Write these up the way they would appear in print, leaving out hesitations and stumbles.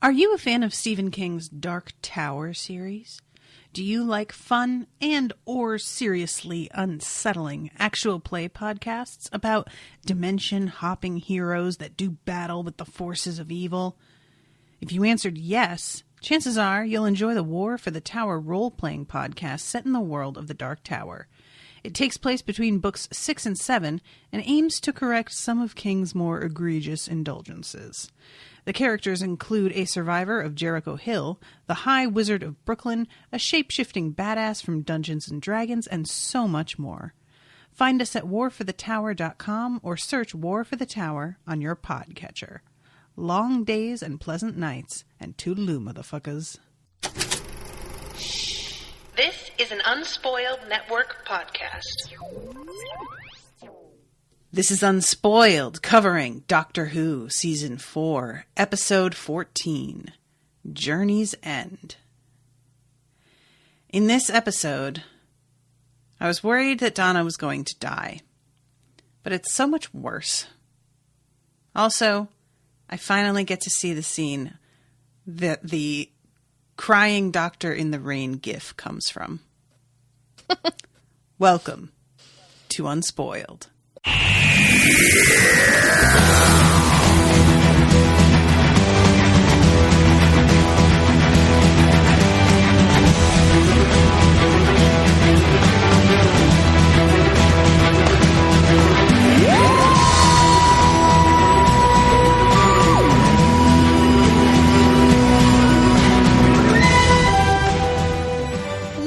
Are you a fan of Stephen King's Dark Tower series? Do you like fun and or seriously unsettling actual play podcasts about dimension-hopping heroes that do battle with the forces of evil? If you answered yes, chances are you'll enjoy the War for the Tower role-playing podcast set in the world of the Dark Tower. It takes place between books 6 and 7 and aims to correct some of King's more egregious indulgences. The characters include a survivor of Jericho Hill, the High Wizard of Brooklyn, a shape-shifting badass from Dungeons & Dragons, and so much more. Find us at warforthetower.com or search War for the Tower on your podcatcher. Long days and pleasant nights, and toodaloo, motherfuckers. This is an Unspoiled Network podcast. This is Unspoiled, covering Doctor Who, Season 4, Episode 14, Journey's End. In this episode, I was worried that Donna was going to die, but it's so much worse. Also, I finally get to see the scene that the crying doctor in the rain gif comes from. Welcome to Unspoiled.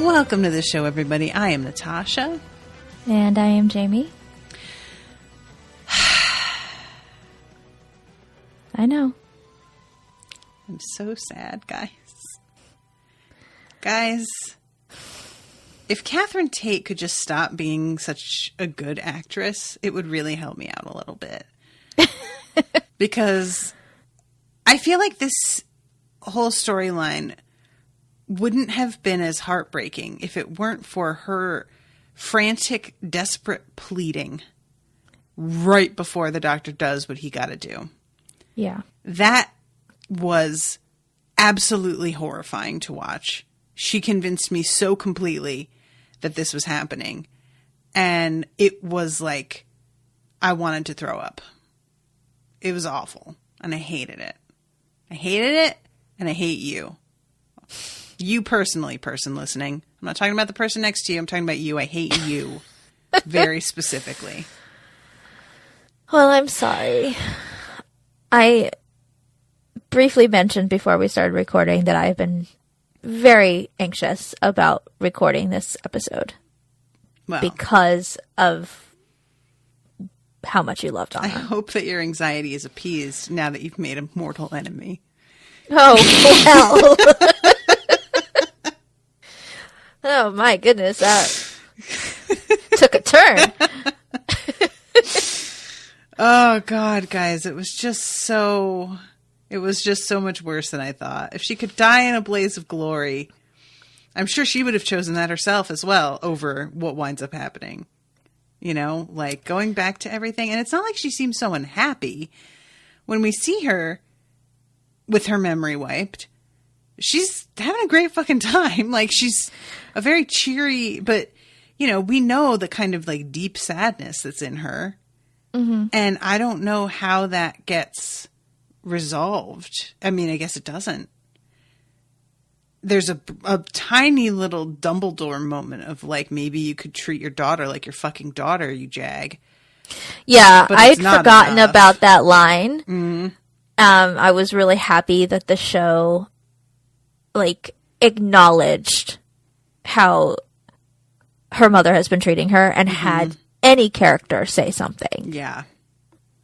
Welcome to the show, everybody. I am Natasha. And I am Jamie. I know. I'm so sad, guys. Guys, if Catherine Tate could just stop being such a good actress, it would really help me out a little bit. Because I feel like this whole storyline wouldn't have been as heartbreaking if it weren't for her frantic, desperate pleading right before the doctor does what he got to do. Yeah. That was absolutely horrifying to watch. She convinced me so completely that this was happening. And it was like, I wanted to throw up. It was awful. And I hated it. I hated it, and I hate you. You personally, person listening. I'm not talking about the person next to you. I'm talking about you. I hate you. Very specifically. Well, I'm sorry. I briefly mentioned before we started recording that I've been very anxious about recording this episode. Well, because of how much you love Donna. I hope that your anxiety is appeased now that you've made a mortal enemy. Oh, well. Oh, my goodness. That took a turn. Oh, God, guys. It was just so much worse than I thought. If she could die in a blaze of glory, I'm sure she would have chosen that herself as well over what winds up happening. You know, like going back to everything. And it's not like she seems so unhappy. When we see her with her memory wiped, she's having a great fucking time. Like, she's a very cheery, but, you know, we know the kind of like deep sadness that's in her. Mm-hmm. And I don't know how that gets resolved. I mean, I guess it doesn't. There's a tiny little Dumbledore moment of like, maybe you could treat your daughter like your fucking daughter, you jag. Yeah, I'd forgotten about that line. Mm-hmm. I was really happy that the show like acknowledged how her mother has been treating her and had any character say something. Yeah.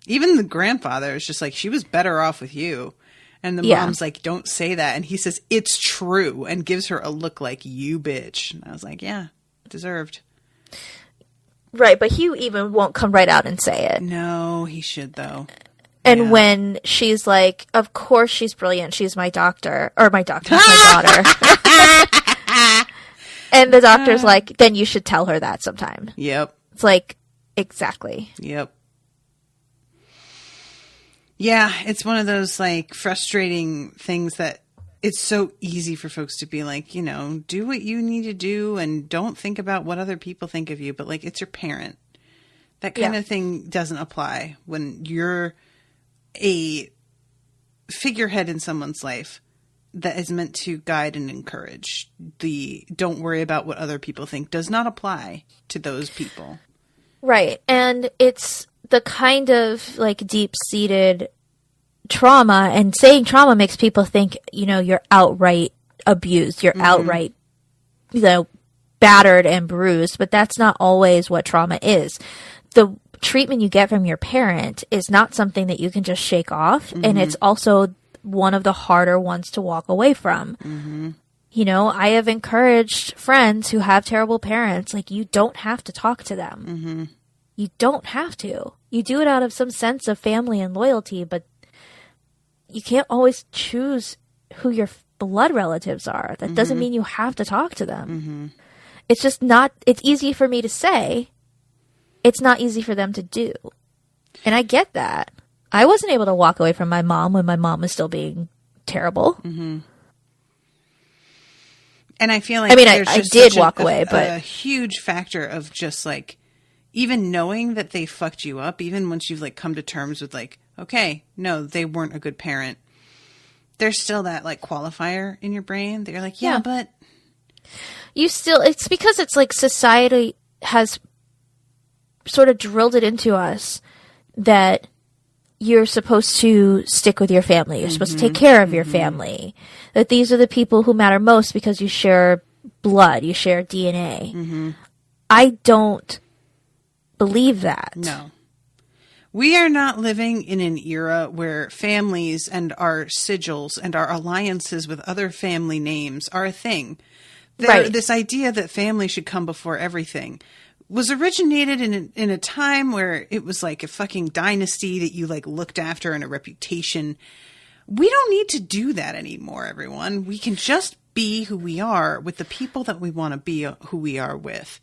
Even the grandfather is just like, she was better off with you. And the mom's like, don't say that. And he says, it's true. And gives her a look like, you bitch. And I was like, yeah, deserved. Right. But he even won't come right out and say it. No, he should though. And when she's like, of course she's brilliant. She's my doctor. Or my daughter. And the doctor's like, then you should tell her that sometime. Yep. It's like, exactly. Yep. Yeah, it's one of those like frustrating things that it's so easy for folks to be like, you know, do what you need to do and don't think about what other people think of you. But like, it's your parent. That kind of thing doesn't apply when you're a figurehead in someone's life that is meant to guide and encourage. The don't worry about what other people think does not apply to those people. Right. And it's the kind of like deep-seated trauma, and saying trauma makes people think, you know, you're outright abused, you're outright, you know, battered and bruised, but that's not always what trauma is. The treatment you get from your parent is not something that you can just shake off, and it's also one of the harder ones to walk away from. You know, I have encouraged friends who have terrible parents, like, you don't have to talk to them. You don't have to. You do it out of some sense of family and loyalty, but you can't always choose who your blood relatives are. That doesn't mean you have to talk to them. It's just not, it's easy for me to say. It's not easy for them to do. And I get that. I wasn't able to walk away from my mom when my mom was still being terrible. And I feel like, I mean, I did walk away, but a huge factor of just like, even knowing that they fucked you up, even once you've like come to terms with like, okay, no, they weren't a good parent, there's still that like qualifier in your brain that you're like, yeah, but you still, it's because it's like society has sort of drilled it into us that you're supposed to stick with your family. You're supposed to take care of your family. That these are the people who matter most because you share blood, you share DNA. I don't believe that. No. We are not living in an era where families and our sigils and our alliances with other family names are a thing. This idea that family should come before everything was originated in a time where it was like a fucking dynasty that you like looked after and a reputation. We don't need to do that anymore, everyone. We can just be who we are with the people that we want to be who we are with.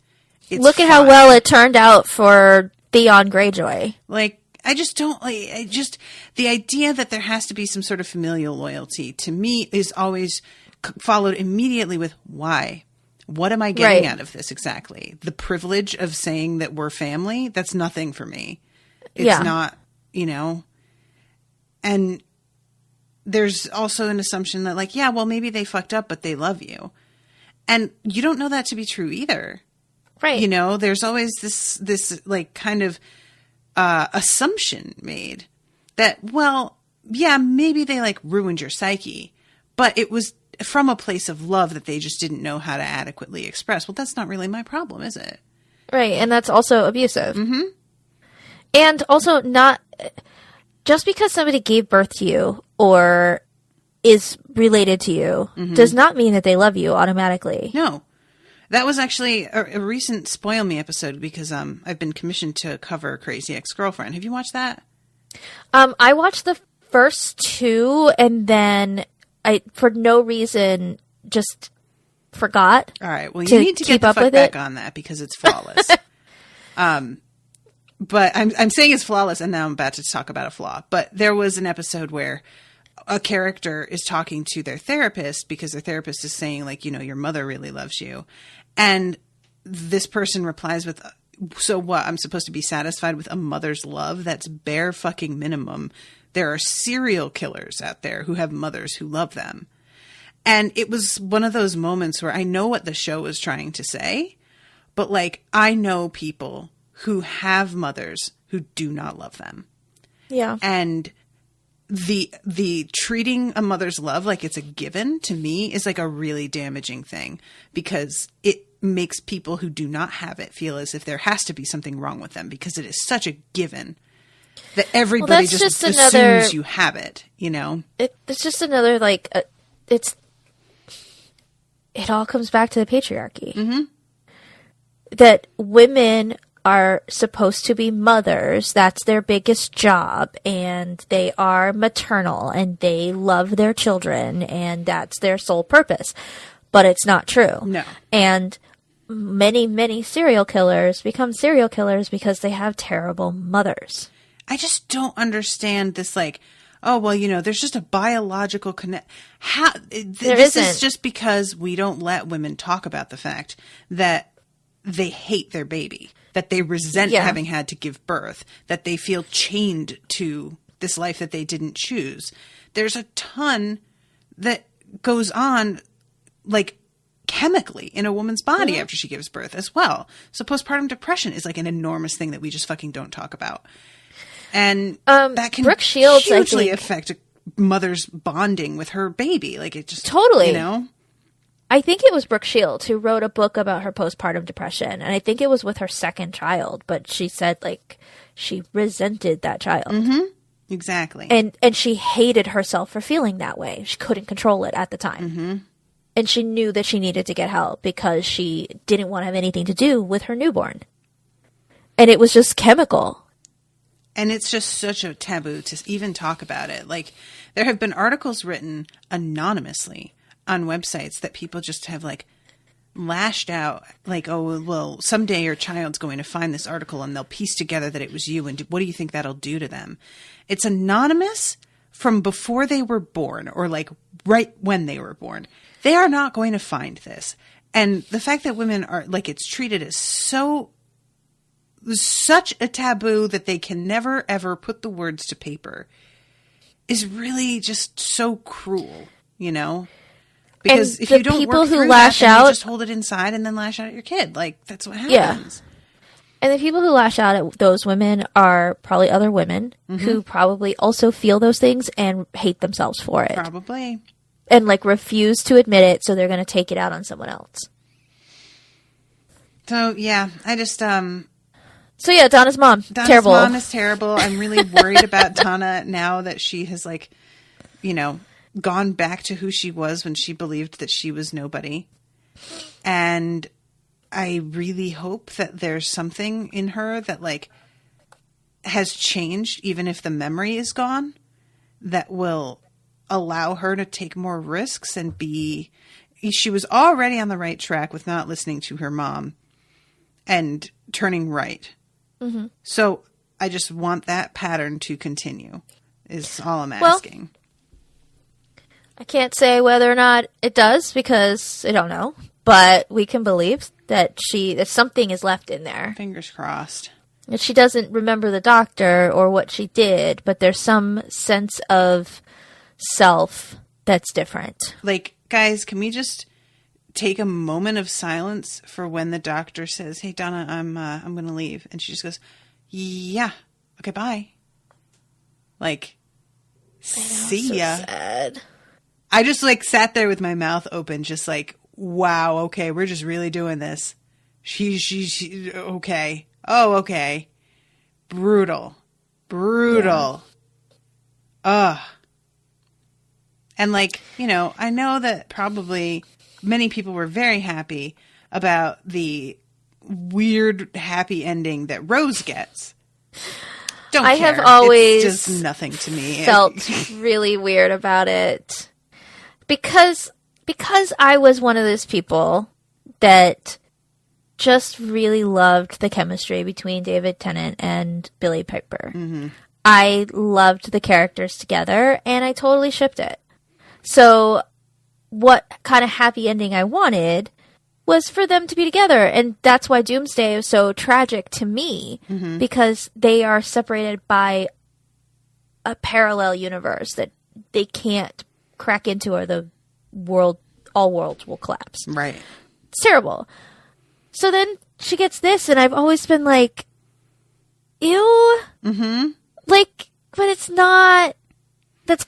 Look at how well it turned out for Theon Greyjoy. Like, I just don't like. The idea that there has to be some sort of familial loyalty to me is always followed immediately with why. What am I getting out of this exactly? The privilege of saying that we're family? That's nothing for me. It's not, you know. And there's also an assumption that like, yeah, well, maybe they fucked up, but they love you, and you don't know that to be true either. Right. You know, there's always this like kind of assumption made that, well, yeah, maybe they like ruined your psyche, but it was from a place of love that they just didn't know how to adequately express. Well, that's not really my problem, is it? Right. And that's also abusive. And also not just because somebody gave birth to you or is related to you does not mean that they love you automatically. No. That was actually a recent Spoil Me episode because I've been commissioned to cover Crazy Ex-Girlfriend. Have you watched that? I watched the first two and then I, for no reason, just forgot. All right. Well, you need to get the fuck back on that because it's flawless. But I'm saying it's flawless, and now I'm about to talk about a flaw. But there was an episode where a character is talking to their therapist because their therapist is saying, like, you know, your mother really loves you. And this person replies with, so what? I'm supposed to be satisfied with a mother's love? That's bare fucking minimum. There are serial killers out there who have mothers who love them. And it was one of those moments where I know what the show was trying to say, but like, I know people who have mothers who do not love them. Yeah. And the treating a mother's love like it's a given to me is like a really damaging thing because it makes people who do not have it feel as if there has to be something wrong with them because it is such a given that everybody just assumes you have it, you know? It's just another, like, it all comes back to the patriarchy. That women are supposed to be mothers. That's their biggest job. And they are maternal and they love their children and that's their sole purpose. But it's not true. No. And many, many serial killers become serial killers because they have terrible mothers. I just don't understand this, like, oh, well, you know, there's just a biological connect. This is just because we don't let women talk about the fact that they hate their baby, that they resent having had to give birth, that they feel chained to this life that they didn't choose. There's a ton that goes on, like, chemically in a woman's body after she gives birth as well. So postpartum depression is like an enormous thing that we just fucking don't talk about. And that can Brooke Shields, hugely affect a mother's bonding with her baby. Like, it just, totally, you know? I think it was Brooke Shields who wrote a book about her postpartum depression. And I think it was with her second child, but she said, like, she resented that child. Mm-hmm. Exactly. And she hated herself for feeling that way. She couldn't control it at the time. Mm-hmm. And she knew that she needed to get help because she didn't want to have anything to do with her newborn. And it was just chemical. And it's just such a taboo to even talk about it. Like, there have been articles written anonymously on websites that people just have, like, lashed out. Like, oh, well, someday your child's going to find this article and they'll piece together that it was you. And what do you think that'll do to them? It's anonymous from before they were born, or like right when they were born. They are not going to find this. And the fact that women are, like, it's treated as such a taboo that they can never, ever put the words to paper is really just so cruel, you know? Because if you don't work through that, then you just hold it inside and then lash out at your kid. Like, that's what happens. Yeah. And the people who lash out at those women are probably other women who probably also feel those things and hate themselves for it. Probably. And, like, refuse to admit it, so they're going to take it out on someone else. So, yeah, I just, So, yeah, Donna's mom. Donna's terrible. mom is terrible. I'm really worried about Donna now that she has, like, you know, gone back to who she was when she believed that she was nobody. And I really hope that there's something in her that, like, has changed, even if the memory is gone, that will allow her to take more risks and be... She was already on the right track with not listening to her mom and turning right. Mm-hmm. So I just want that pattern to continue, is all I'm asking. I can't say whether or not it does because I don't know, but we can believe that something is left in there. Fingers crossed. That she doesn't remember the doctor or what she did, but there's some sense of self that's different. Like, guys, can we just take a moment of silence for when the doctor says, "Hey, Donna, I'm going to leave," and she just goes, "Yeah, okay, bye." Like, see ya. So sad. I just, like, sat there with my mouth open, just like, wow, okay, we're just really doing this. She okay. Oh, okay. Brutal. Yeah. Ugh. And, like, you know, I know that probably many people were very happy about the weird happy ending that Rose gets. I have always it's just nothing to me. Felt really weird about it. Because I was one of those people that just really loved the chemistry between David Tennant and Billie Piper. Mm-hmm. I loved the characters together, and I totally shipped it. So what kind of happy ending I wanted was for them to be together. And that's why Doomsday is so tragic to me, because they are separated by a parallel universe that they can't crack into, or all worlds will collapse. Right. It's terrible. So then she gets this, and I've always been like, ew. Mm-hmm. Like, but it's not, that's,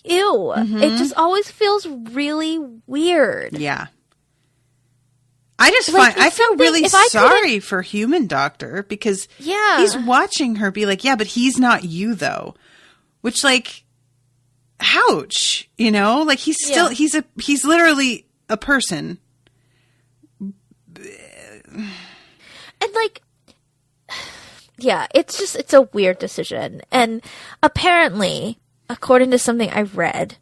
ew. Mm-hmm. It just always feels really weird. Yeah. I feel really sorry for Human Doctor, because he's watching her be like, yeah, but he's not you though. Which, like, ouch, you know? Like, he's still, he's literally a person. And, like, yeah, it's a weird decision. And apparently, according to something I've read,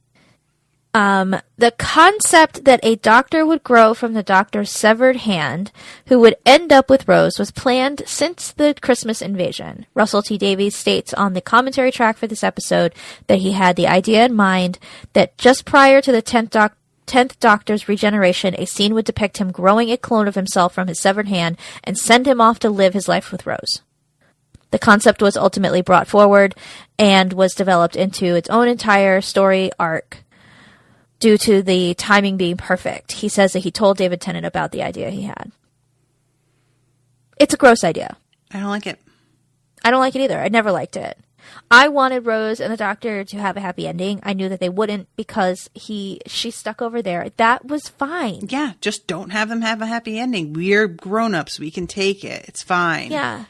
The concept that a doctor would grow from the doctor's severed hand, who would end up with Rose, was planned since the Christmas invasion. Russell T. Davies states on the commentary track for this episode that he had the idea in mind that just prior to the 10th Doctor's regeneration, a scene would depict him growing a clone of himself from his severed hand and send him off to live his life with Rose. The concept was ultimately brought forward and was developed into its own entire story arc due to the timing being perfect. He says that he told David Tennant about the idea he had. It's a gross idea. I don't like it. I don't like it either. I never liked it. I wanted Rose and the Doctor to have a happy ending. I knew that they wouldn't because she's stuck over there. That was fine. Yeah, just don't have them have a happy ending. We're grown-ups. We can take it. It's fine. Yeah.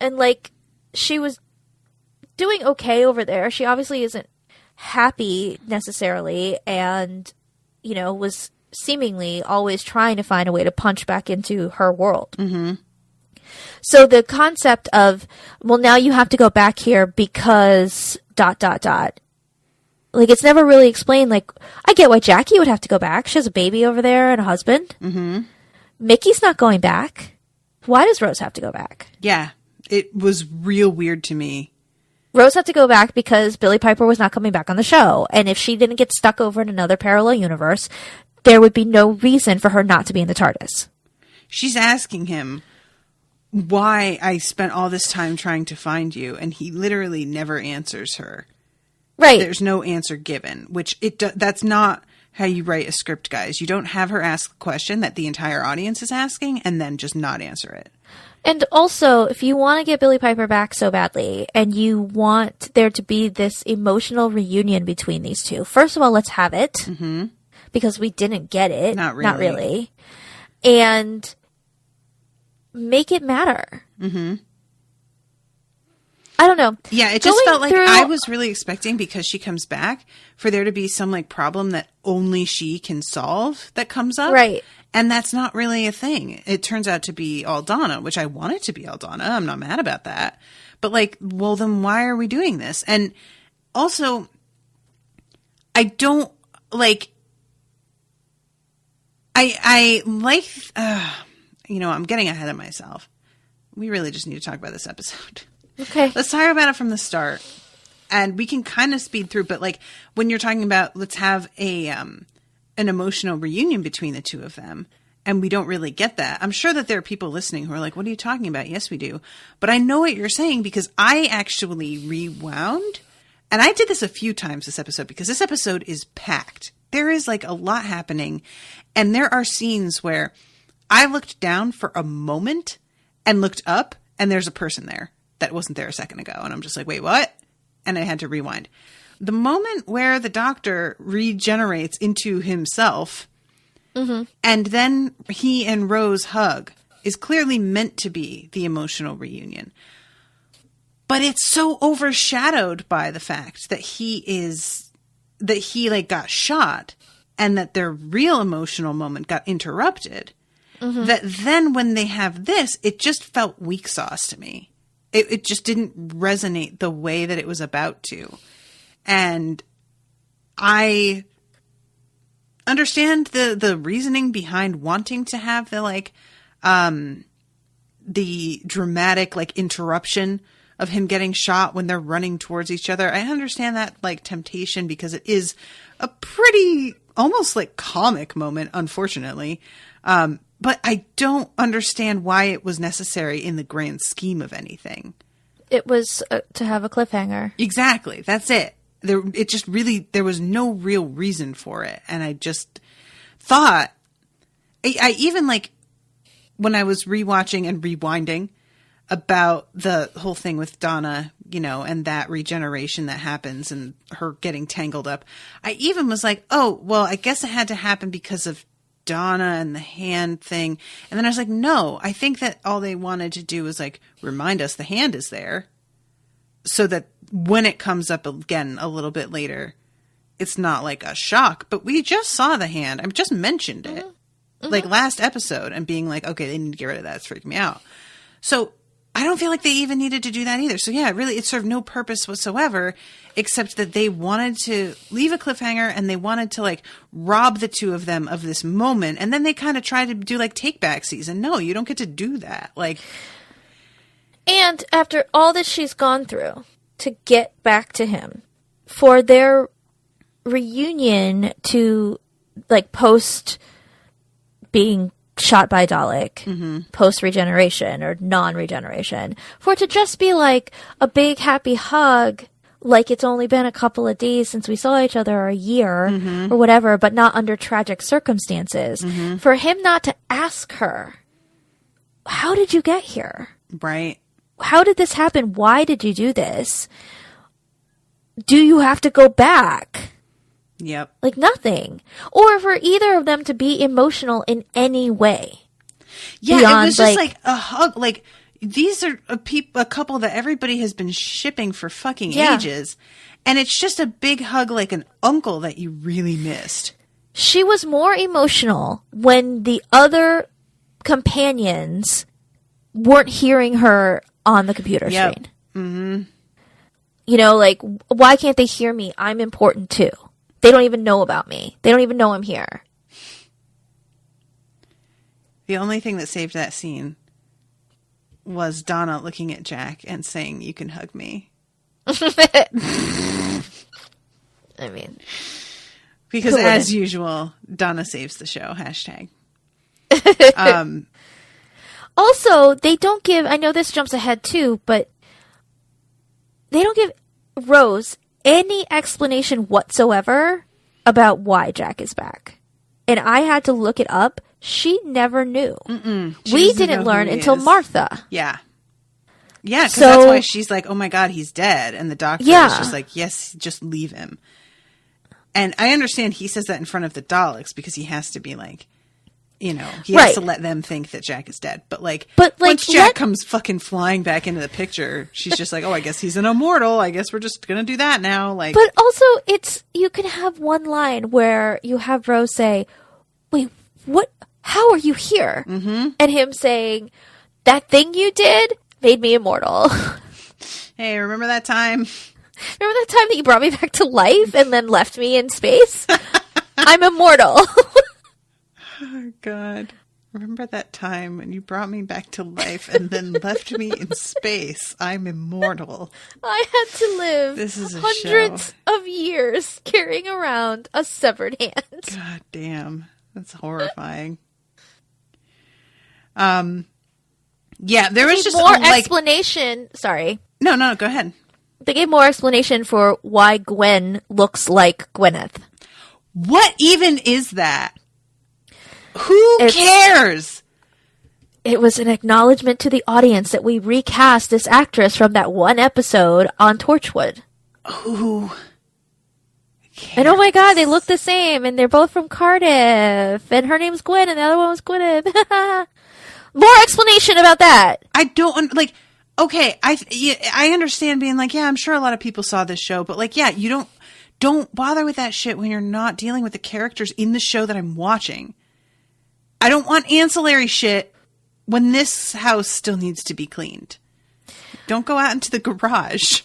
And, like, she was doing okay over there. She obviously isn't happy necessarily and, you know, was seemingly always trying to find a way to punch back into her world. Mm-hmm. So the concept of, well, now you have to go back here because ... Like, it's never really explained. Like, I get why Jackie would have to go back. She has a baby over there and a husband. Mm-hmm. Mickey's not going back. Why does Rose have to go back? Yeah, it was real weird to me. Rose had to go back because Billie Piper was not coming back on the show. And if she didn't get stuck over in another parallel universe, there would be no reason for her not to be in the TARDIS. She's asking him why I spent all this time trying to find you, and he literally never answers her. Right. There's no answer given, which that's not how you write a script, guys. You don't have her ask the question that the entire audience is asking and then just not answer it. And also, if you want to get Billie Piper back so badly and you want there to be this emotional reunion between these two, first of all, let's have it. Mm-hmm. Because we didn't get it. Not really. Not really. And make it matter. Mm-hmm. I don't know. Yeah, it just felt like I was really expecting, because she comes back, for there to be some like problem that only she can solve that comes up. Right. And that's not really a thing. It turns out to be all Donna, which I want it to be all Donna. I'm not mad about that. But like, well, then why are we doing this? And also, I don't like, I like, you know, I'm getting ahead of myself. We really just need to talk about this episode. Okay. Let's talk about it from the start. And we can kind of speed through, but like when you're talking about let's have an emotional reunion between the two of them, and we don't really get that. I'm sure that there are people listening who are like, what are you talking about? Yes, we do. But I know what you're saying, because I actually rewound, and I did this a few times this episode, because this episode is packed. There is like a lot happening, and there are scenes where I looked down for a moment and looked up, and there's a person there that wasn't there a second ago. And I'm just like, wait, what? And I had to rewind. The moment where the Doctor regenerates into himself, mm-hmm. and then he and Rose hug, is clearly meant to be the emotional reunion. But it's so overshadowed by the fact that he like got shot, and that their real emotional moment got interrupted. Mm-hmm. That then when they have this, it just felt weak sauce to me. It just didn't resonate the way that it was about to. And I understand the reasoning behind wanting to have the like the dramatic like interruption of him getting shot when they're running towards each other. I understand that like temptation, because it is a pretty almost like comic moment, unfortunately. But I don't understand why it was necessary in the grand scheme of anything. It was to have a cliffhanger. Exactly. That's it. There was no real reason for it. And I just thought, I even like, when I was rewatching and rewinding about the whole thing with Donna, you know, and that regeneration that happens and her getting tangled up, I even was like, oh, well, I guess it had to happen because of Donna and the hand thing. And then I was like, no, I think that all they wanted to do was like remind us the hand is there, so that when it comes up again a little bit later, it's not like a shock. But we just saw the hand. I just mentioned it like last episode, and being like, okay, they need to get rid of that. It's freaking me out. So I don't feel like they even needed to do that either. So yeah, really, it served no purpose whatsoever, except that they wanted to leave a cliffhanger and they wanted to like rob the two of them of this moment. And then they kind of tried to do like take back season. No, you don't get to do that. Like, and after all that she's gone through to get back to him, for their reunion to like post being shot by Dalek, post regeneration or non-regeneration, for it to just be like a big happy hug, like it's only been a couple of days since we saw each other, or a year or whatever, but not under tragic circumstances. For him not to ask her, how did you get here? Right. How did this happen? Why did you do this? Do you have to go back? Yep. Like nothing. Or for either of them to be emotional in any way. Yeah, beyond, it was just like a hug. Like, these are a couple that everybody has been shipping for fucking ages. And it's just a big hug like an uncle that you really missed. She was more emotional when the other companions weren't hearing her on the computer screen. Mm-hmm. You know, like, why can't they hear me? I'm important too. They don't even know about me. They don't even know I'm here. The only thing that saved that scene was Donna looking at Jack and saying, "You can hug me." I mean, because as usual, Donna saves the show. Hashtag. Also, they don't give, I know this jumps ahead too, but they don't give Rose any explanation whatsoever about why Jack is back. And I had to look it up. She never knew. We didn't learn until Martha. Yeah. Yeah, because that's why she's like, oh my God, he's dead. And the doctor is just like, yes, just leave him. And I understand he says that in front of the Daleks because he has to be like, you know, he has to let them think that Jack is dead. But once Jack comes fucking flying back into the picture, she's just like, oh, I guess he's an immortal. I guess we're just going to do that now. Like, but also, you can have one line where you have Rose say, wait, what? How are you here? Mm-hmm. And him saying, that thing you did made me immortal. Hey, remember that time? Remember that time that you brought me back to life and then left me in space? I'm immortal. Oh, God. Remember that time when you brought me back to life and then left me in space? I'm immortal. I had to live hundreds of years carrying around a severed hand. God damn. That's horrifying. Yeah, there was just more explanation. Sorry. No, go ahead. They gave more explanation for why Gwen looks like Gwyneth. What even is that? Who cares? It was an acknowledgement to the audience that we recast this actress from that one episode on Torchwood. Who cares? And oh my God, they look the same, and they're both from Cardiff, and her name's Gwen, and the other one was Gwyneth. More explanation about that. I don't like. Okay, I understand being like, yeah, I'm sure a lot of people saw this show, but like, yeah, you don't bother with that shit when you're not dealing with the characters in the show that I'm watching. I don't want ancillary shit when this house still needs to be cleaned. Don't go out into the garage.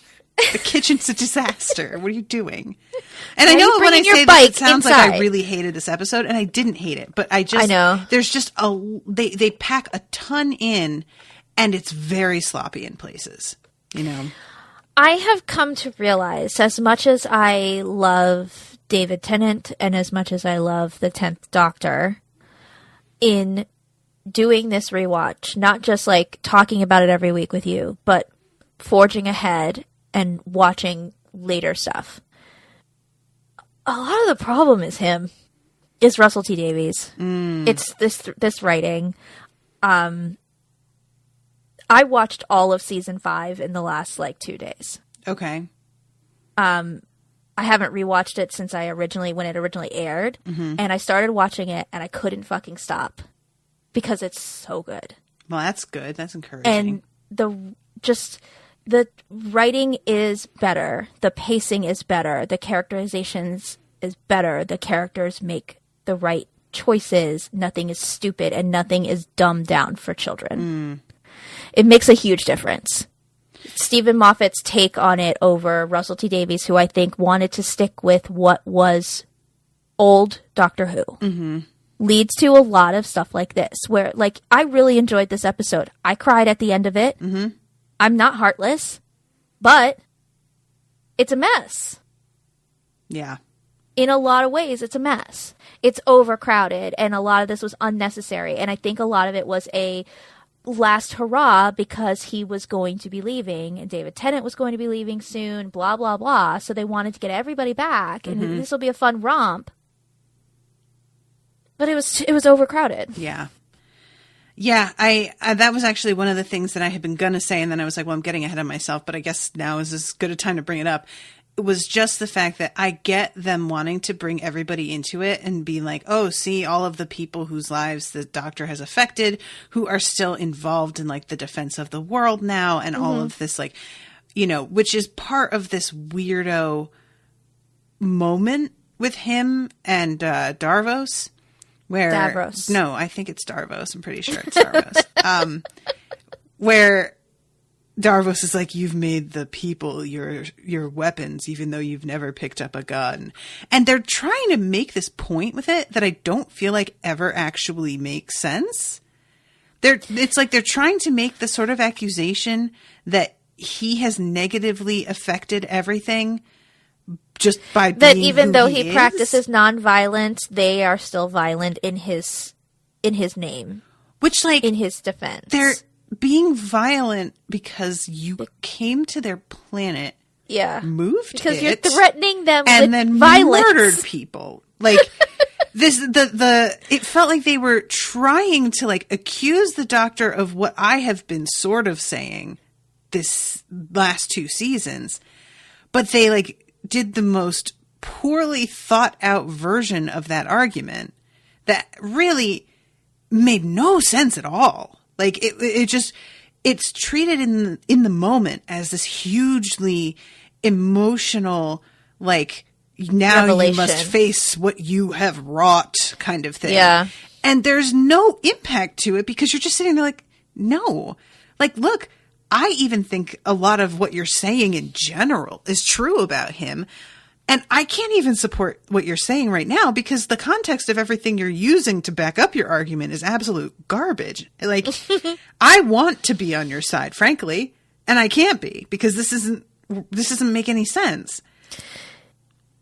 The kitchen's a disaster. What are you doing? And I know when I say this, it sounds like I really hated this episode, and I didn't hate it, but I know there's just they pack a ton in, and it's very sloppy in places, you know. I have come to realize, as much as I love David Tennant and as much as I love the 10th Doctor, in doing this rewatch, not just like talking about it every week with you, but forging ahead and watching later stuff. A lot of the problem is Russell T Davies. It's this writing. I watched all of season 5 in the last 2 days. Okay. I haven't rewatched it since when it originally aired, and I started watching it and I couldn't fucking stop because it's so good. Well, that's good. That's encouraging. And the writing is better. The pacing is better. The characterizations is better. The characters make the right choices. Nothing is stupid and nothing is dumbed down for children. it makes a huge difference. Stephen Moffat's take on it over Russell T Davies, who I think wanted to stick with what was old Doctor Who, leads to a lot of stuff like this, where, like, I really enjoyed this episode. I cried at the end of it. I'm not heartless, but it's a mess. Yeah. In a lot of ways, it's a mess. It's overcrowded, and a lot of this was unnecessary. And I think a lot of it was a last hurrah because he was going to be leaving, and David Tennant was going to be leaving soon, blah, blah, blah. So they wanted to get everybody back, and this will be a fun romp. But it was overcrowded. Yeah. Yeah, I that was actually one of the things that I had been going to say, and then I was like, well, I'm getting ahead of myself, but I guess now is as good a time to bring it up. It was just the fact that I get them wanting to bring everybody into it and be like, oh, see all of the people whose lives the Doctor has affected who are still involved in, like, the defense of the world now and all of this, like, you know, which is part of this weirdo moment with him and Davros. Where, Davros. No, I think it's Davros. I'm pretty sure it's Davros. Where Davros is like, you've made the people your weapons, even though you've never picked up a gun. And they're trying to make this point with it that I don't feel like ever actually makes sense. It's like they're trying to make the sort of accusation that he has negatively affected everything just by being that even who though he he is. practices nonviolence, they are still violent in his name. Which, like, in his defense. They're being violent because you came to their planet, moved because it, you're threatening them and with then violence. murdered people. Like it felt like they were trying to, like, accuse the Doctor of what I have been sort of saying this last 2 seasons, but they, like, did the most poorly thought out version of that argument that really made no sense at all. Like, it's treated in the moment as this hugely emotional, like, now revelation. You must face what you have wrought kind of thing. Yeah. And there's no impact to it because you're just sitting there like, no. Like, look, I even think a lot of what you're saying in general is true about him. And I can't even support what you're saying right now because the context of everything you're using to back up your argument is absolute garbage. Like, I want to be on your side, frankly, and I can't be because this doesn't make any sense.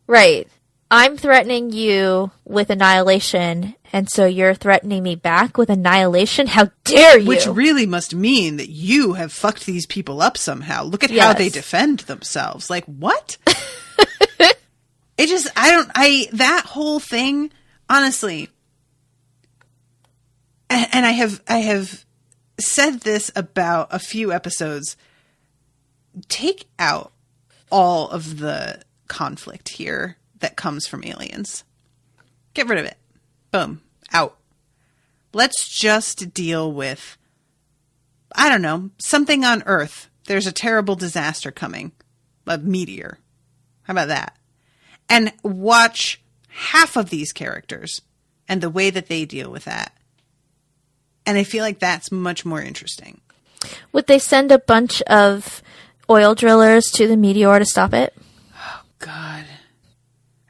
Right. I'm threatening you with annihilation, and so you're threatening me back with annihilation? How dare you? Which really must mean that you have fucked these people up somehow. Look at how they defend themselves. Like, what? That whole thing, honestly, and I have said this about a few episodes, take out all of the conflict here that comes from aliens. Get rid of it. Boom. Out. Let's just deal with, I don't know, something on Earth. There's a terrible disaster coming. A meteor. How about that? And watch half of these characters and the way that they deal with that. And I feel like that's much more interesting. Would they send a bunch of oil drillers to the meteor to stop it? Oh, God.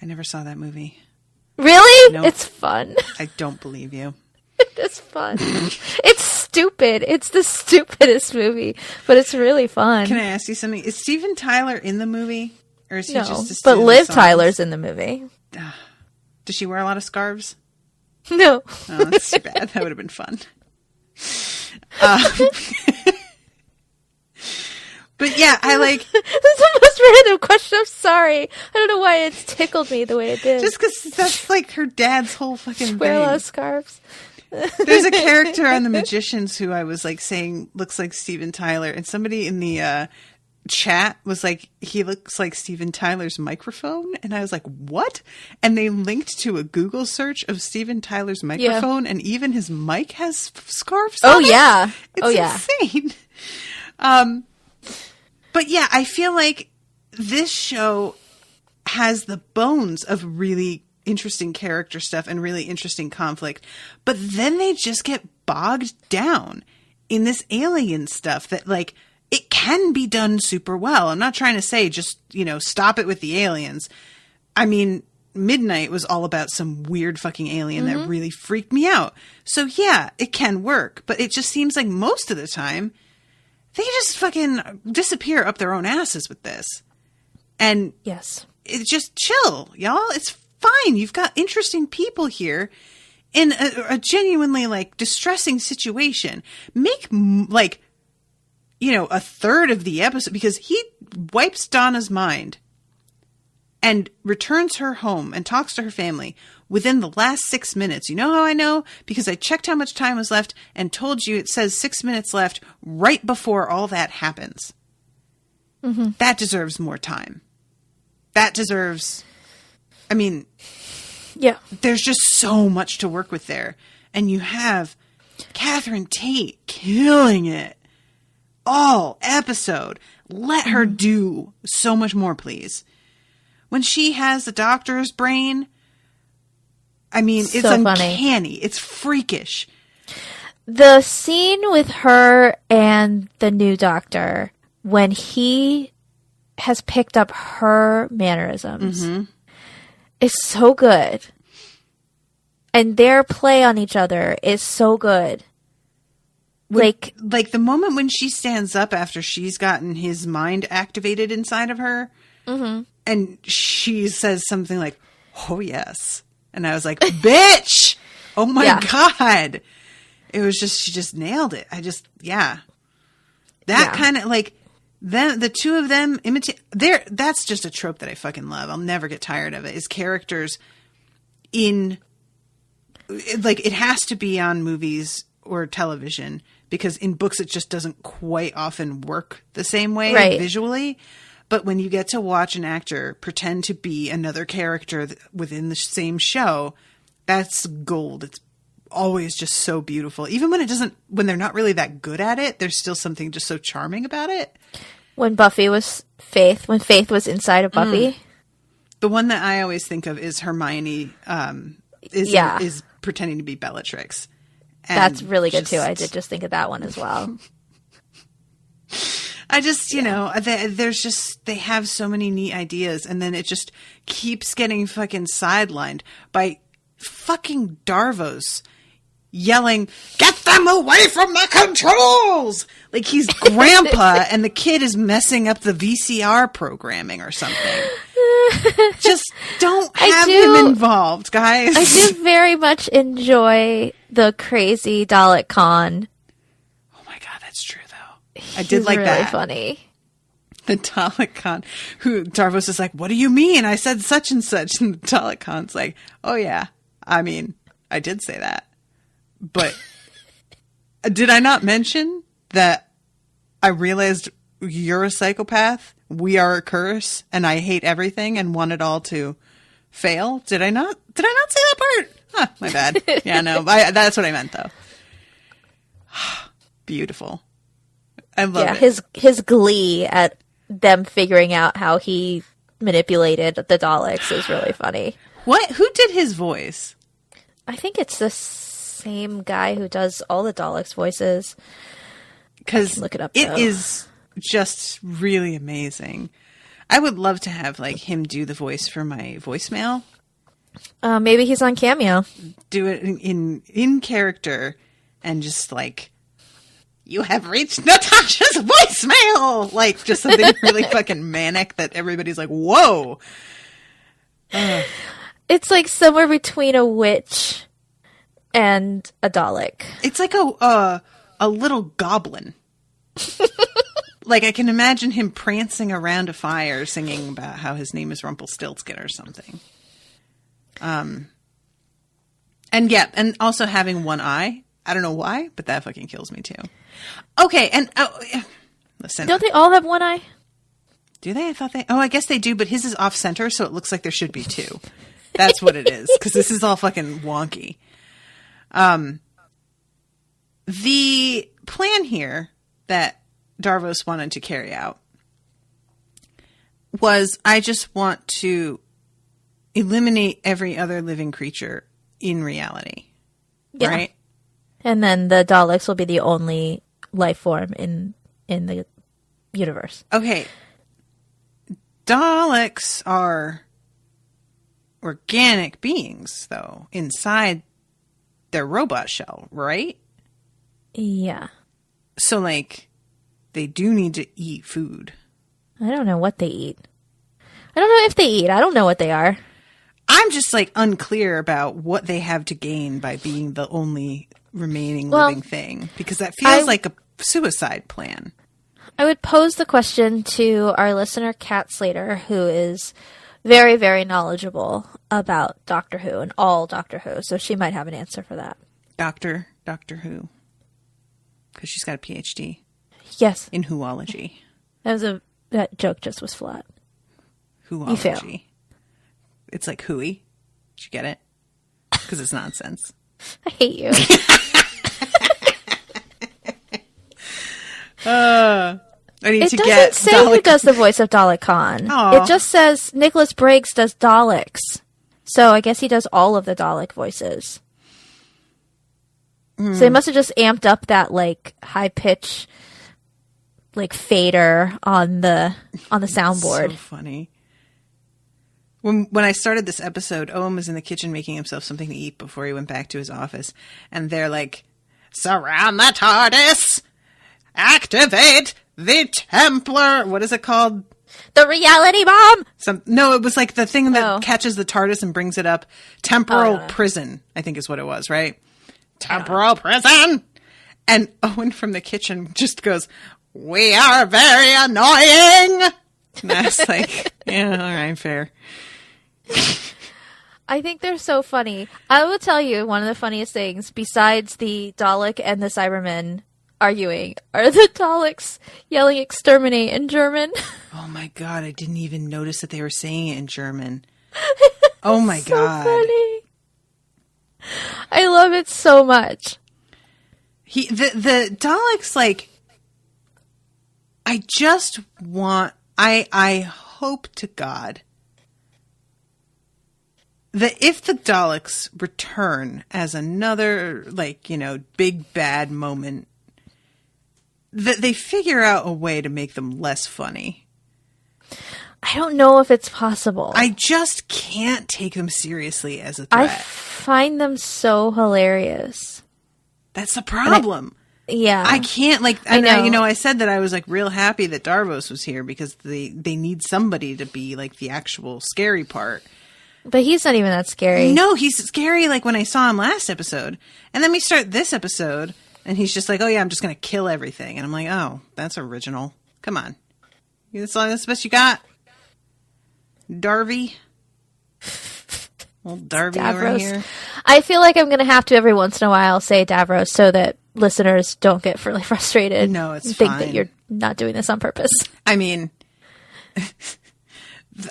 I never saw that movie. Really? Nope. It's fun. I don't believe you. It's fun. It's stupid. It's the stupidest movie, but it's really fun. Can I ask you something? Is Steven Tyler in the movie? Or is he just a but Liv Tyler's in the movie. Does she wear a lot of scarves? No. Oh, that's too bad. That would have been fun. But yeah, I like... This is the most random question. I'm sorry. I don't know why it's tickled me the way it did. Just because that's like her dad's whole fucking wear thing. a lot of scarves. There's a character on The Magicians who I was like saying looks like Steven Tyler, and somebody in the chat was like, he looks like Steven Tyler's microphone, and I was like, what? And they linked to a Google search of Steven Tyler's microphone, and even his mic has scarves on it. Yeah. It's insane. But yeah, I feel like this show has the bones of really interesting character stuff and really interesting conflict, but then they just get bogged down in this alien stuff that, like, it can be done super well. I'm not trying to say just, stop it with the aliens. I mean, Midnight was all about some weird fucking alien that really freaked me out. So yeah, it can work, but it just seems like most of the time they just fucking disappear up their own asses with this. And yes, it's just chill, y'all. It's fine. You've got interesting people here in a genuinely, like, distressing situation. Make, like, a third of the episode, because he wipes Donna's mind and returns her home and talks to her family within the last 6 minutes. You know how I know? Because I checked how much time was left and told you it says 6 minutes left right before all that happens. Mm-hmm. That deserves more time. That deserves... I mean... Yeah. There's just so much to work with there. And you have Catherine Tate killing it all episode. Let her do so much more, please. When she has the doctor's brain, I mean, it's so uncanny. Funny. It's freakish. The scene with her and the new doctor, when he has picked up her mannerisms, is so good. And their play on each other is so good. Like the moment when she stands up after she's gotten his mind activated inside of her, and she says something like, "Oh, yes." And I was like, bitch! Oh my God. It was just, she just nailed it. That kind of, like, the two of them imitate. That's just a trope that I fucking love. I'll never get tired of it. Is characters in, like, it has to be on movies or television, because in books it just doesn't quite often work the same way visually. But when you get to watch an actor pretend to be another character within the same show, that's gold. It's always just so beautiful. Even when they're not really that good at it, there's still something just so charming about it. When Faith was inside of Buffy. The one that I always think of is Hermione is pretending to be Bellatrix. And that's really good too. I did just think of that one as well. I just, they have so many neat ideas, and then it just keeps getting fucking sidelined by fucking Darvos yelling, "Get them away from the controls!" Like he's grandpa and the kid is messing up the VCR programming or something. Just don't have him involved, guys. I do very much enjoy the crazy Dalek Khan. Oh my God, that's true. I did like really that. Funny. The Dalek Khan, who Darvos is like, "What do you mean? I said such and such." And the Dalek Khan's like, "Oh yeah, I mean, I did say that. But did I not mention that I realized you're a psychopath, we are a curse, and I hate everything and want it all to fail? Did I not say that part? Huh, my bad. Yeah, no, that's what I meant though." Beautiful. I love it. His glee at them figuring out how he manipulated the Daleks is really funny. Who did his voice? I think it's the same guy who does all the Daleks' voices. Because look it up. It is just really amazing. I would love to have him do the voice for my voicemail. Maybe he's on Cameo. Do it in character and just "You have reached Natasha's voicemail!" Just something really fucking manic that everybody's like, whoa. It's somewhere between a witch and a Dalek. It's like a little goblin. I can imagine him prancing around a fire singing about how his name is Rumpelstiltskin or something. And also having one eye. I don't know why, but that fucking kills me too. Okay, and listen. Don't they all have one eye? Do they? I thought they... Oh, I guess they do, but his is off-center, so it looks like there should be two. That's what it is, because this is all fucking wonky. The plan here that Darvos wanted to carry out was, I just want to eliminate every other living creature in reality. Yeah. Right? And then the Daleks will be the only life form in the universe. Okay. Daleks are organic beings, though, inside their robot shell, right? Yeah. So, like, they do need to eat food. I don't know what they eat. I don't know if they eat. I don't know what they are. I'm just, like, unclear about what they have to gain by being the only remaining living thing. Because that feels like a suicide plan. I would pose the question to our listener, Kat Slater, who is very, very knowledgeable about Doctor Who and all Doctor Who. So she might have an answer for that. Doctor Who. Because she's got a PhD. Yes. In Whoology. That joke just was flat. Whoology. You fail. It's like hooey. Did you get it? Because it's nonsense. I hate you. I need to get It doesn't say who does the voice of Dalek Khan. Aww. It just says Nicholas Briggs does Daleks. So I guess he does all of the Dalek voices. So they must have just amped up that like high pitch like fader on the soundboard. So funny. When I started this episode, Owen was in the kitchen making himself something to eat before he went back to his office. And they're like, surround the TARDIS! Activate the Templar! What is it called? The reality bomb! No, it was like the thing that catches the TARDIS and brings it up. Temporal prison, I think is what it was, right? Temporal prison! And Owen from the kitchen just goes, we are very annoying! And I was like, yeah, all right, fair. I think they're so funny. I will tell you, one of the funniest things, besides the Dalek and the Cybermen arguing, are the Daleks yelling exterminate in German. Oh my god, I didn't even notice that they were saying it in German. Oh my god. Funny. I love it so much. The Daleks, like, I hope to God that if the Daleks return as another, like, you know, big bad moment, that they figure out a way to make them less funny. I don't know if it's possible. I just can't take them seriously as a threat. I find them so hilarious. That's the problem. Yeah. I can't, like, I know. I said that I was, like, real happy that Darvos was here because they need somebody to be, like, the actual scary part. But he's not even that scary. No, he's scary, like, when I saw him last episode. And then we start this episode, and he's just like, oh, yeah, I'm just going to kill everything. And I'm like, oh, that's original. Come on. That's the best you got? Darvey? Old Darvey Davros. over here. I feel like I'm going to have to every once in a while say Davros so that listeners don't get really frustrated. No, it's think fine. that you're not doing this on purpose. I mean,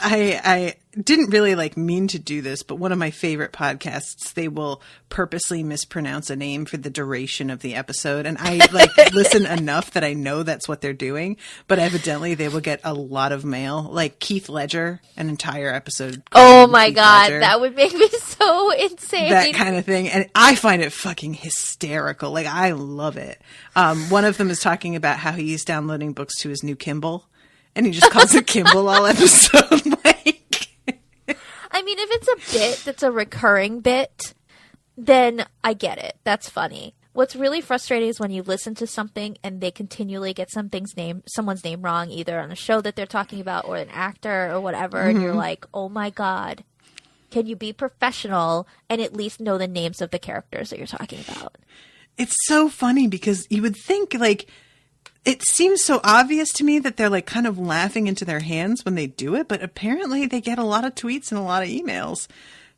I didn't really like mean to do this, but one of my favorite podcasts, they will purposely mispronounce a name for the duration of the episode. And I like listen enough that I know that's what they're doing, but evidently they will get a lot of mail. Like Keith Ledger, an entire episode. Oh my Keith God. Ledger, that would make me so insane. that kind of thing. And I find it fucking hysterical. Like, I love it. One of them is talking about how he's downloading books to his new Kindle, and he just calls it Kindle all episode. I mean, if it's a bit that's a recurring bit, then I get it. That's funny. What's really frustrating is when you listen to something and they continually get someone's name wrong, either on a show that they're talking about or an actor or whatever, and you're like, oh my God, can you be professional and at least know the names of the characters that you're talking about? It's so funny because you would think, like, it seems so obvious to me that they're like kind of laughing into their hands when they do it, but apparently they get a lot of tweets and a lot of emails.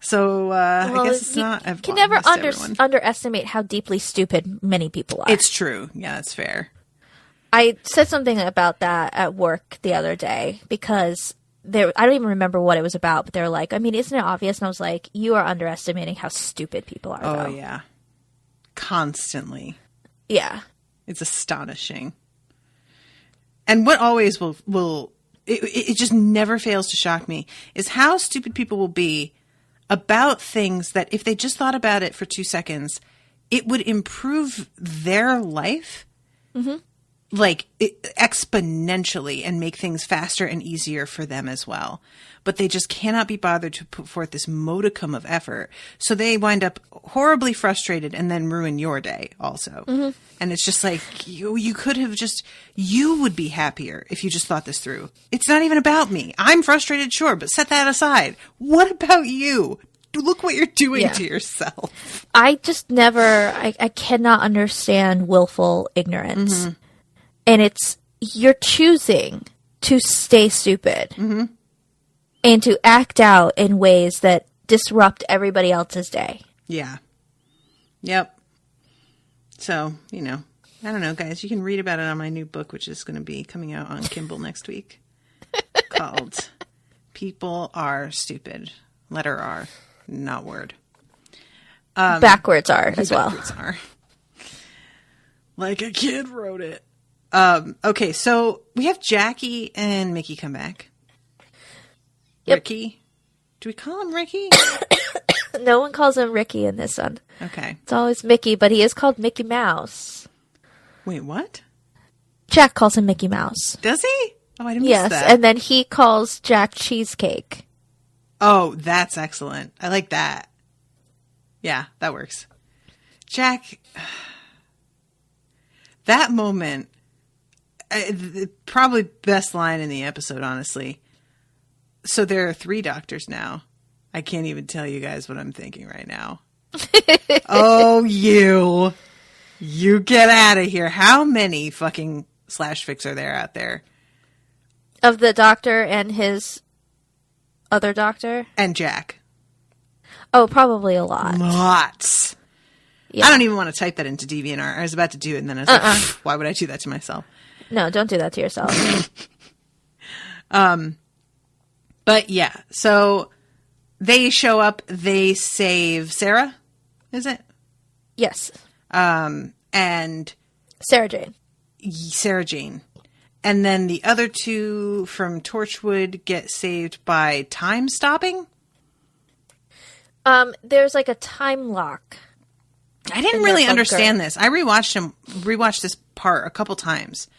So I guess it's not. You can never underestimate how deeply stupid many people are. It's true. Yeah, that's fair. I said something about that at work the other day because I don't even remember what it was about, but they were like, I mean, isn't it obvious? And I was like, you are underestimating how stupid people are. Oh, though. yeah. Constantly. Yeah. It's astonishing. And what always it just never fails to shock me is how stupid people will be about things that if they just thought about it for 2 seconds, it would improve their life like exponentially and make things faster and easier for them as well. But they just cannot be bothered to put forth this modicum of effort. So they wind up horribly frustrated and then ruin your day also. And it's just like, you could have just, you would be happier if you just thought this through. It's not even about me. I'm frustrated, sure, but set that aside. What about you? Look what you're doing to yourself. I just I cannot understand willful ignorance. And it's, you're choosing to stay stupid and to act out in ways that disrupt everybody else's day. Yeah. Yep. So, I don't know, guys. You can read about it on my new book, which is going to be coming out on Kindle next week, called People Are Stupid. Letter R, not word. Backwards R as well. Backwards R. Like a kid wrote it. Okay, so we have Jackie and Mickey come back. Yep. Ricky. Do we call him Ricky? No one calls him Ricky in this one. Okay. It's always Mickey, but he is called Mickey Mouse. Wait, what? Jack calls him Mickey Mouse. Does he? Oh, I didn't miss Yes, that. and then he calls Jack Cheesecake. Oh, that's excellent. I like that. Yeah, that works. Jack, that moment, probably best line in the episode, honestly. So there are 3 doctors now. I can't even tell you guys what I'm thinking right now. Oh, you get out of here. How many fucking slash fics are there out there? Of the doctor and his other doctor? And Jack. Oh, probably a lot. Lots. Yeah. I don't even want to type that into DeviantArt. I was about to do it, and then I was like, why would I do that to myself? No, don't do that to yourself. But yeah, so they show up, they save Sarah, is it? Yes. And Sarah Jane. Sarah Jane. And then the other 2 from Torchwood get saved by time stopping? There's like a time lock. I didn't really understand this. I rewatched this part a couple times,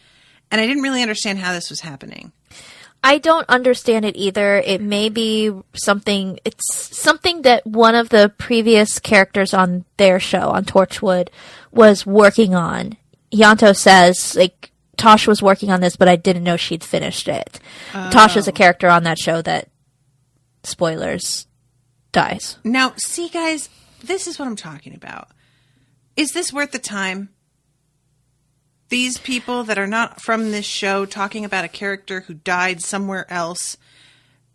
and I didn't really understand how this was happening. I don't understand it either. It may be something, it's something that one of the previous characters on their show, on Torchwood, was working on. Yanto says, like, Tosh was working on this, but I didn't know she'd finished it. Oh. Tosh is a character on that show that, spoilers, dies. Now, see, guys, this is what I'm talking about. Is this worth the time? These people that are not from this show talking about a character who died somewhere else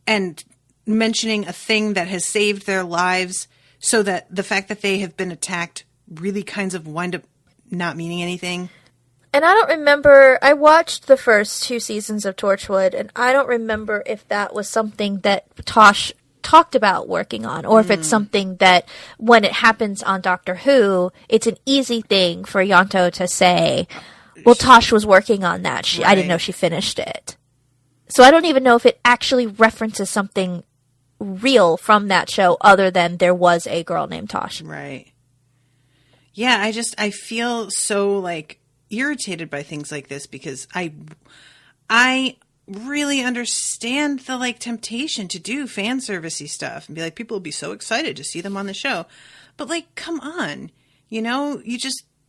and mentioning a thing that has saved their lives, so that the fact that they have been attacked really kinds of wind up not meaning anything. And I don't remember, I watched the first 2 seasons of Torchwood, and I don't remember if that was something that Tosh talked about working on, or if it's something that when it happens on Doctor Who, it's an easy thing for Yanto to say, well, Tosh was working on that. I didn't know she finished it. So I don't even know if it actually references something real from that show other than there was a girl named Tosh. Right. Yeah, I feel so, like, irritated by things like this, because I really understand the, like, temptation to do fan servicey stuff and be like, people will be so excited to see them on the show. But, like, come on.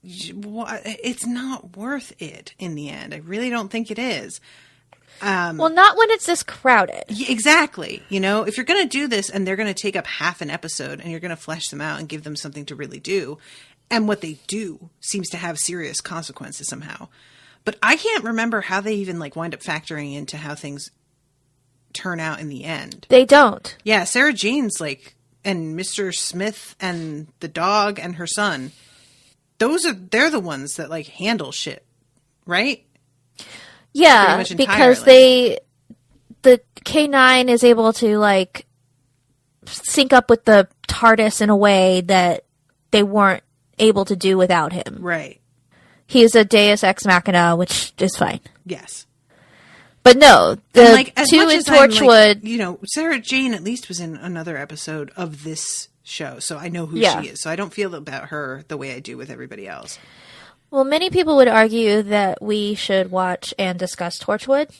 It's not worth it in the end. I really don't think it is. Well, not when it's this crowded. Exactly. If you're going to do this and they're going to take up half an episode and you're going to flesh them out and give them something to really do, and what they do seems to have serious consequences somehow. But I can't remember how they even, like, wind up factoring into how things turn out in the end. They don't. Yeah, Sarah Jane's, like, and Mr. Smith and the dog and her son, they're the ones that, like, handle shit, right? Yeah, because the K9 is able to, like, sync up with the TARDIS in a way that they weren't able to do without him. Right. He is a Deus Ex Machina, which is fine. Yes. But no, the like, 2 in Torchwood... Like, Sarah Jane at least was in another episode of this show, so I know who she is. So I don't feel about her the way I do with everybody else. Well, many people would argue that we should watch and discuss Torchwood.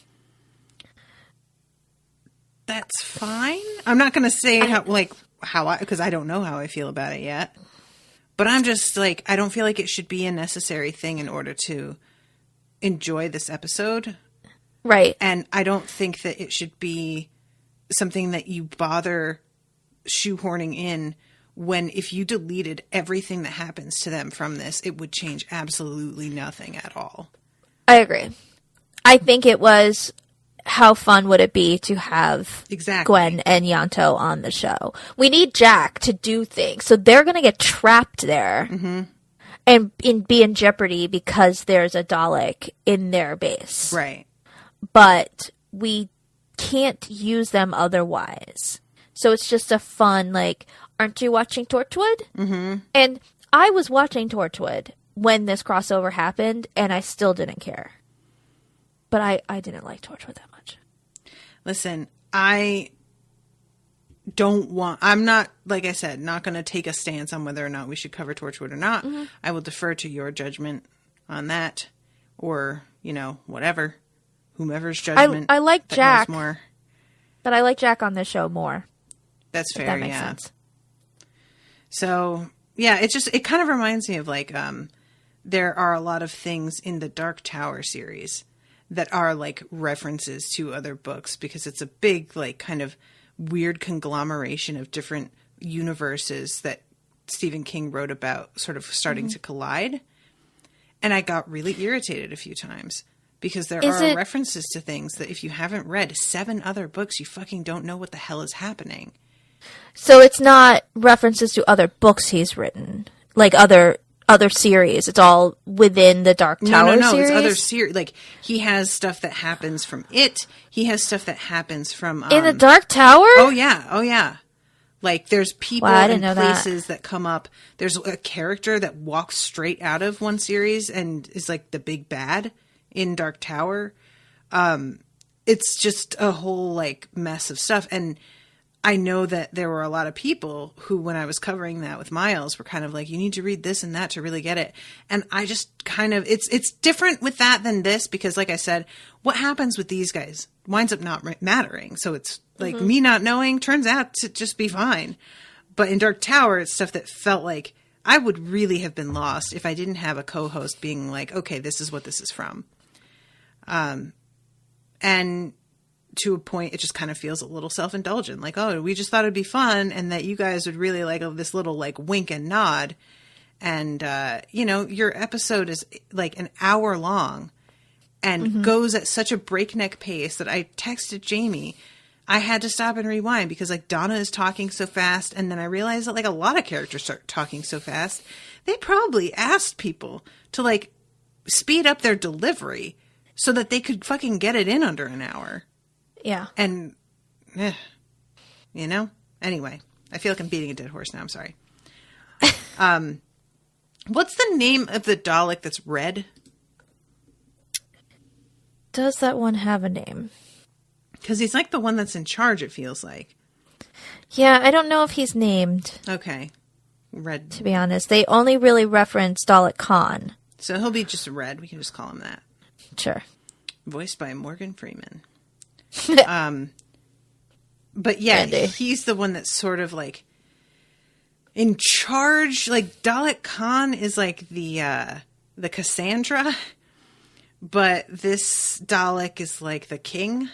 That's fine. I'm not going to say because I don't know how I feel about it yet. But I'm just like, I don't feel like it should be a necessary thing in order to enjoy this episode. Right. And I don't think that it should be something that you bother shoehorning in when if you deleted everything that happens to them from this, it would change absolutely nothing at all. I agree. I think it was how fun would it be to have Gwen and Yanto on the show. We need Jack to do things. So they're going to get trapped there and be in jeopardy because there's a Dalek in their base. Right. But we can't use them otherwise. So it's just a fun, like, aren't you watching Torchwood? Mm-hmm. And I was watching Torchwood when this crossover happened, and I still didn't care. But I didn't like Torchwood that much. Listen, I'm not, like I said, not going to take a stance on whether or not we should cover Torchwood or not. Mm-hmm. I will defer to your judgment on that, or, whatever. Whomever's judgment. I like Jack more. But I like Jack on this show more. That's fair. If that makes sense. So yeah, it kind of reminds me of like there are a lot of things in the Dark Tower series that are like references to other books because it's a big like kind of weird conglomeration of different universes that Stephen King wrote about, sort of starting to collide. And I got really irritated a few times. Because there are references to things that if you haven't read 7 other books, you fucking don't know what the hell is happening. So it's not references to other books he's written, like other series. It's all within the Dark Tower series? No, it's other series. Like, he has stuff that happens from it. He has stuff that happens from... in the Dark Tower? Oh, yeah. Like, there's people and places that come up. There's a character that walks straight out of one series and is like the big bad in Dark Tower. It's just a whole like mess of stuff. And I know that there were a lot of people who, when I was covering that with Miles, were kind of like, you need to read this and that to really get it. And I just kind of, it's different with that than this, because like I said, what happens with these guys winds up not mattering. So it's like me not knowing turns out to just be fine. But in Dark Tower, it's stuff that felt like I would really have been lost if I didn't have a co-host being like, okay, this is what this is from. And to a point, it just kind of feels a little self-indulgent. Like, oh, we just thought it'd be fun and that you guys would really like this little like wink and nod. And, your episode is like an hour long and goes at such a breakneck pace that I texted Jamie. I had to stop and rewind because like Donna is talking so fast. And then I realized that like a lot of characters start talking so fast. They probably asked people to like speed up their delivery so that they could fucking get it in under an hour. Yeah. And, anyway, I feel like I'm beating a dead horse now. I'm sorry. What's the name of the Dalek that's red? Does that one have a name? Because he's like the one that's in charge, it feels like. Yeah, I don't know if he's named. Okay. Red. To be honest. They only really reference Dalek Khan. So he'll be just red. We can just call him that. Sure. Voiced by Morgan Freeman. But yeah, Andy. He's the one that's sort of like in charge. Like Dalek Khan is like the Cassandra, but this Dalek is like the king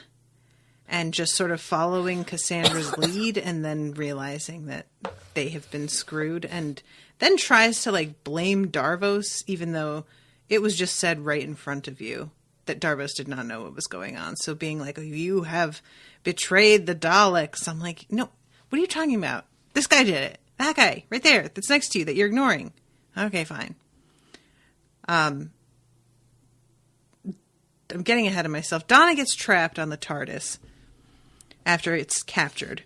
and just sort of following Cassandra's lead and then realizing that they have been screwed and then tries to like blame Darvos, even though it was just said right in front of you that Darvos did not know what was going on. So being like, oh, you have betrayed the Daleks. I'm like, no, what are you talking about? This guy did it. That guy right there that's next to you that you're ignoring. Okay, fine. I'm getting ahead of myself. Donna gets trapped on the TARDIS after it's captured.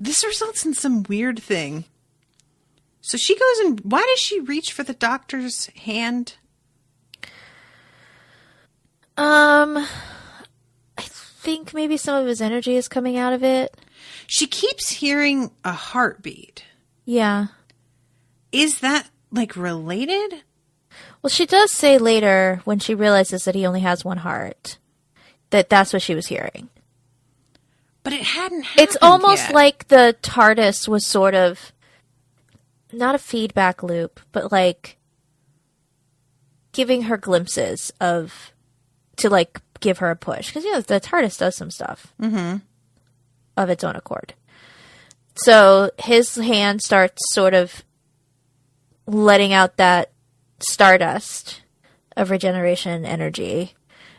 This results in some weird thing. So she goes and why does she reach for the doctor's hand? I think maybe some of his energy is coming out of it. She keeps hearing a heartbeat. Yeah. Is that like related? Well, she does say later, when she realizes that he only has one heart, that that's what she was hearing. But it hadn't happened It's almost yet. like the TARDIS was sort of, not a feedback loop, but like giving her glimpses of, to like give her a push. Because, you know, the TARDIS does some stuff of its own accord. So his hand starts sort of letting out that stardust of regeneration energy.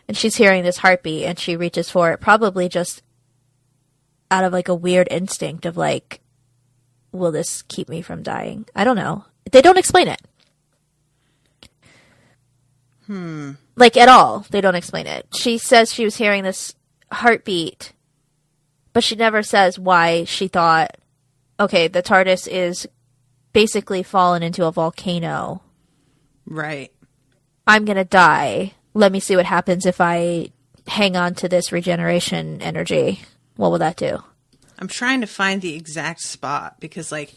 And she's hearing this heartbeat and she reaches for it, probably just out of like a weird instinct of like, will this keep me from dying? I don't know. They don't explain it. Like at all. They don't explain it. She says she was hearing this heartbeat, but she never says why she thought, okay, the TARDIS is basically fallen into a volcano. Right. I'm going to die. Let me see what happens if I hang on to this regeneration energy. What will that do? I'm trying to find the exact spot because, like,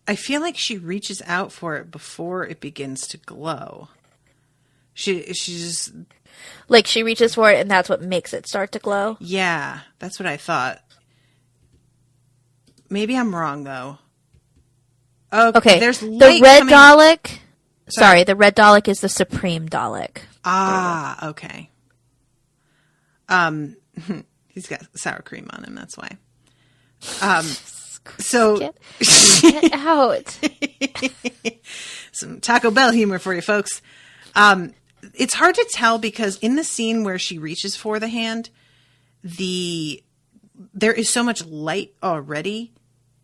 I feel like she reaches out for it before it begins to glow. She's like she reaches for it and that's what makes it start to glow? Yeah, that's what I thought. Maybe I'm wrong, though. Okay, there's light the red coming... Dalek. Sorry, the red Dalek is the Supreme Dalek. Ah, okay. He's got sour cream on him, that's why. So get out. Some Taco Bell humor for you folks. It's hard to tell because in the scene where she reaches for the hand, there is so much light already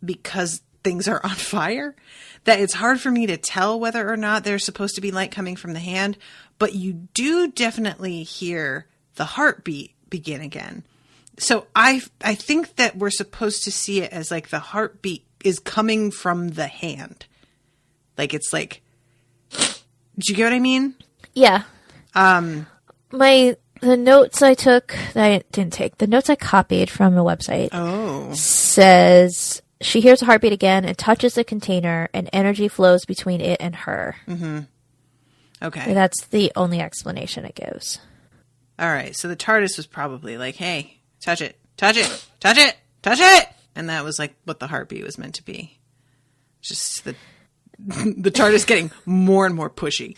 because things are on fire that it's hard for me to tell whether or not there's supposed to be light coming from the hand, but you do definitely hear the heartbeat begin again. So I think that we're supposed to see it as like the heartbeat is coming from the hand. Like it's like, do you get what I mean? Yeah. The notes I took, the notes I copied from the website says she hears a heartbeat again and touches the container and energy flows between it and her. Mm-hmm. Okay. And that's the only explanation it gives. All right. So the TARDIS was probably like, hey, touch it, touch it, touch it, touch it. And that was like what the heartbeat was meant to be. Just the TARDIS getting more and more pushy.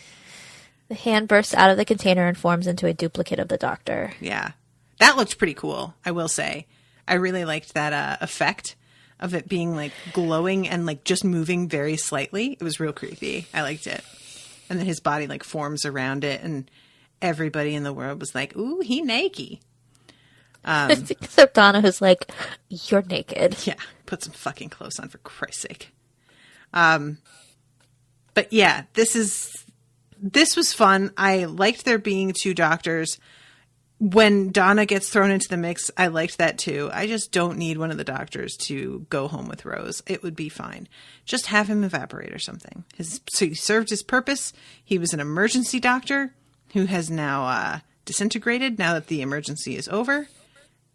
The hand bursts out of the container and forms into a duplicate of the Doctor. Yeah. That looked pretty cool, I will say. I really liked that effect of it being like glowing and like just moving very slightly. It was real creepy. I liked it. And then his body like forms around it and everybody in the world was like, ooh, he naked. Except Donna who's like, you're naked. Yeah. Put some fucking clothes on for Christ's sake. But yeah, this was fun. I liked there being two doctors. When Donna gets thrown into the mix, I liked that too. I just don't need one of the doctors to go home with Rose. It would be fine. Just have him evaporate or something. So he served his purpose. He was an emergency doctor who has now disintegrated now that the emergency is over.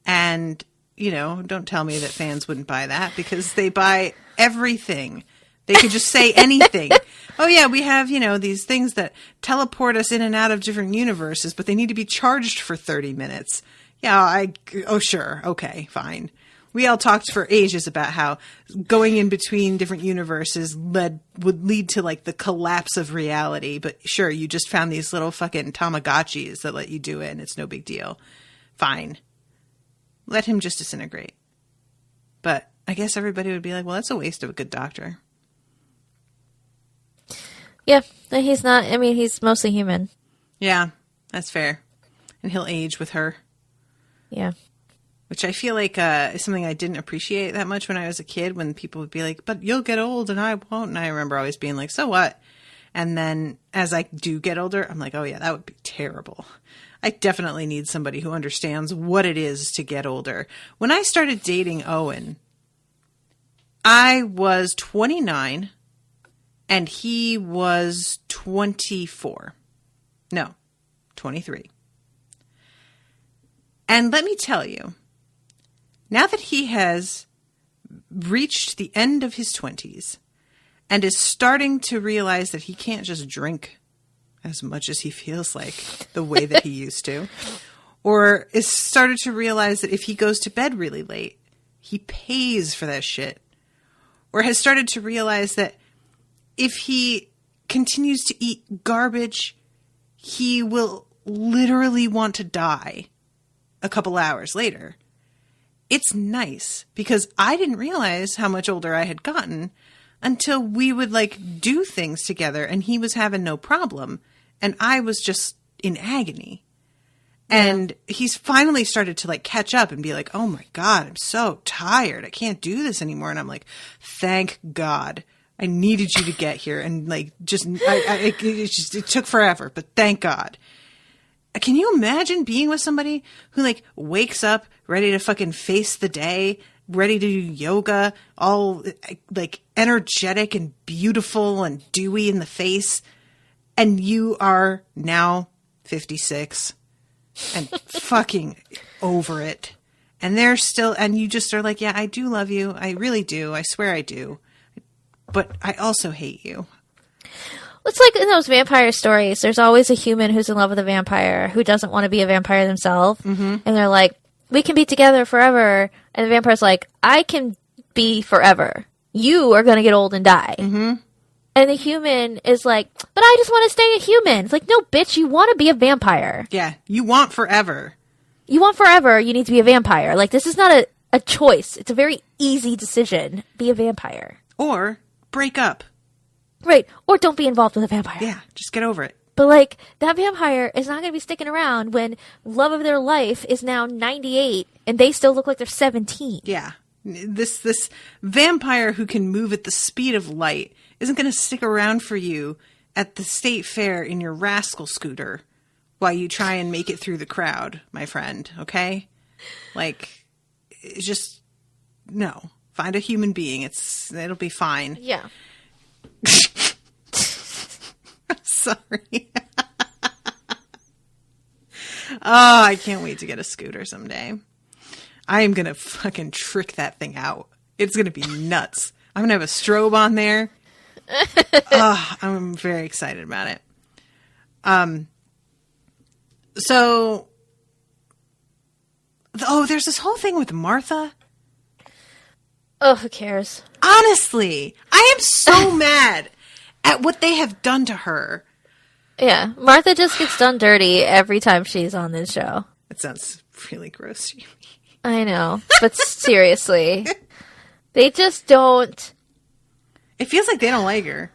And, you know, don't tell me that fans wouldn't buy that because they buy everything. They could just say anything. Oh, yeah, we have, you know, these things that teleport us in and out of different universes, but they need to be charged for 30 minutes. Yeah, sure. Okay, fine. We all talked for ages about how going in between different universes would lead to, like, the collapse of reality. But sure, you just found these little fucking Tamagotchis that let you do it, and it's no big deal. Fine. Let him just disintegrate. But I guess everybody would be like, well, that's a waste of a good doctor. Yeah, he's not. I mean, he's mostly human. Yeah, that's fair. And he'll age with her. Yeah. Which I feel like is something I didn't appreciate that much when I was a kid, when people would be like, but you'll get old and I won't. And I remember always being like, so what? And then as I do get older, I'm like, oh yeah, that would be terrible. I definitely need somebody who understands what it is to get older. When I started dating Owen, I was 29. And he was 24. No, 23. And let me tell you, now that he has reached the end of his 20s and is starting to realize that he can't just drink as much as he feels like the way that he used to. Or is started to realize that if he goes to bed really late, he pays for that shit. Or has started to realize that if he continues to eat garbage, he will literally want to die a couple hours later. It's nice because I didn't realize how much older I had gotten until we would like do things together and he was having no problem and I was just in agony. Yeah. And he's finally started to like catch up and be like, oh my God, I'm so tired. I can't do this anymore. And I'm like, thank God. I needed you to get here. And like, it took forever, but thank God. Can you imagine being with somebody who like wakes up ready to fucking face the day, ready to do yoga, all like energetic and beautiful and dewy in the face, and you are now 56 and fucking over it. And they're still, and you just are like, yeah, I do love you. I really do. I swear I do. But I also hate you. It's like in those vampire stories, there's always a human who's in love with a vampire who doesn't want to be a vampire themselves. Mm-hmm. And they're like, we can be together forever. And the vampire's like, I can be forever. You are going to get old and die. Mm-hmm. And the human is like, but I just want to stay a human. It's like, no, bitch, you want to be a vampire. Yeah, you want forever. You want forever, you need to be a vampire. Like, this is not a choice. It's a very easy decision. Be a vampire. Or break up. Right. Or don't be involved with a vampire. Yeah, just get over it. But, like, that vampire is not going to be sticking around when love of their life is now 98 and they still look like they're 17. Yeah. This vampire who can move at the speed of light isn't going to stick around for you at the state fair in your rascal scooter while you try and make it through the crowd, my friend, okay? Like, it's just, no. Find a human being. It'll be fine. Yeah. Sorry. Oh, I can't wait to get a scooter someday. I am going to fucking trick that thing out. It's going to be nuts. I'm going to have a strobe on there. Oh, I'm very excited about it. There's this whole thing with Martha. Oh, who cares? Honestly, I am so mad at what they have done to her. Yeah, Martha just gets done dirty every time she's on this show. That sounds really gross. I know, but seriously, they just don't. It feels like they don't like her.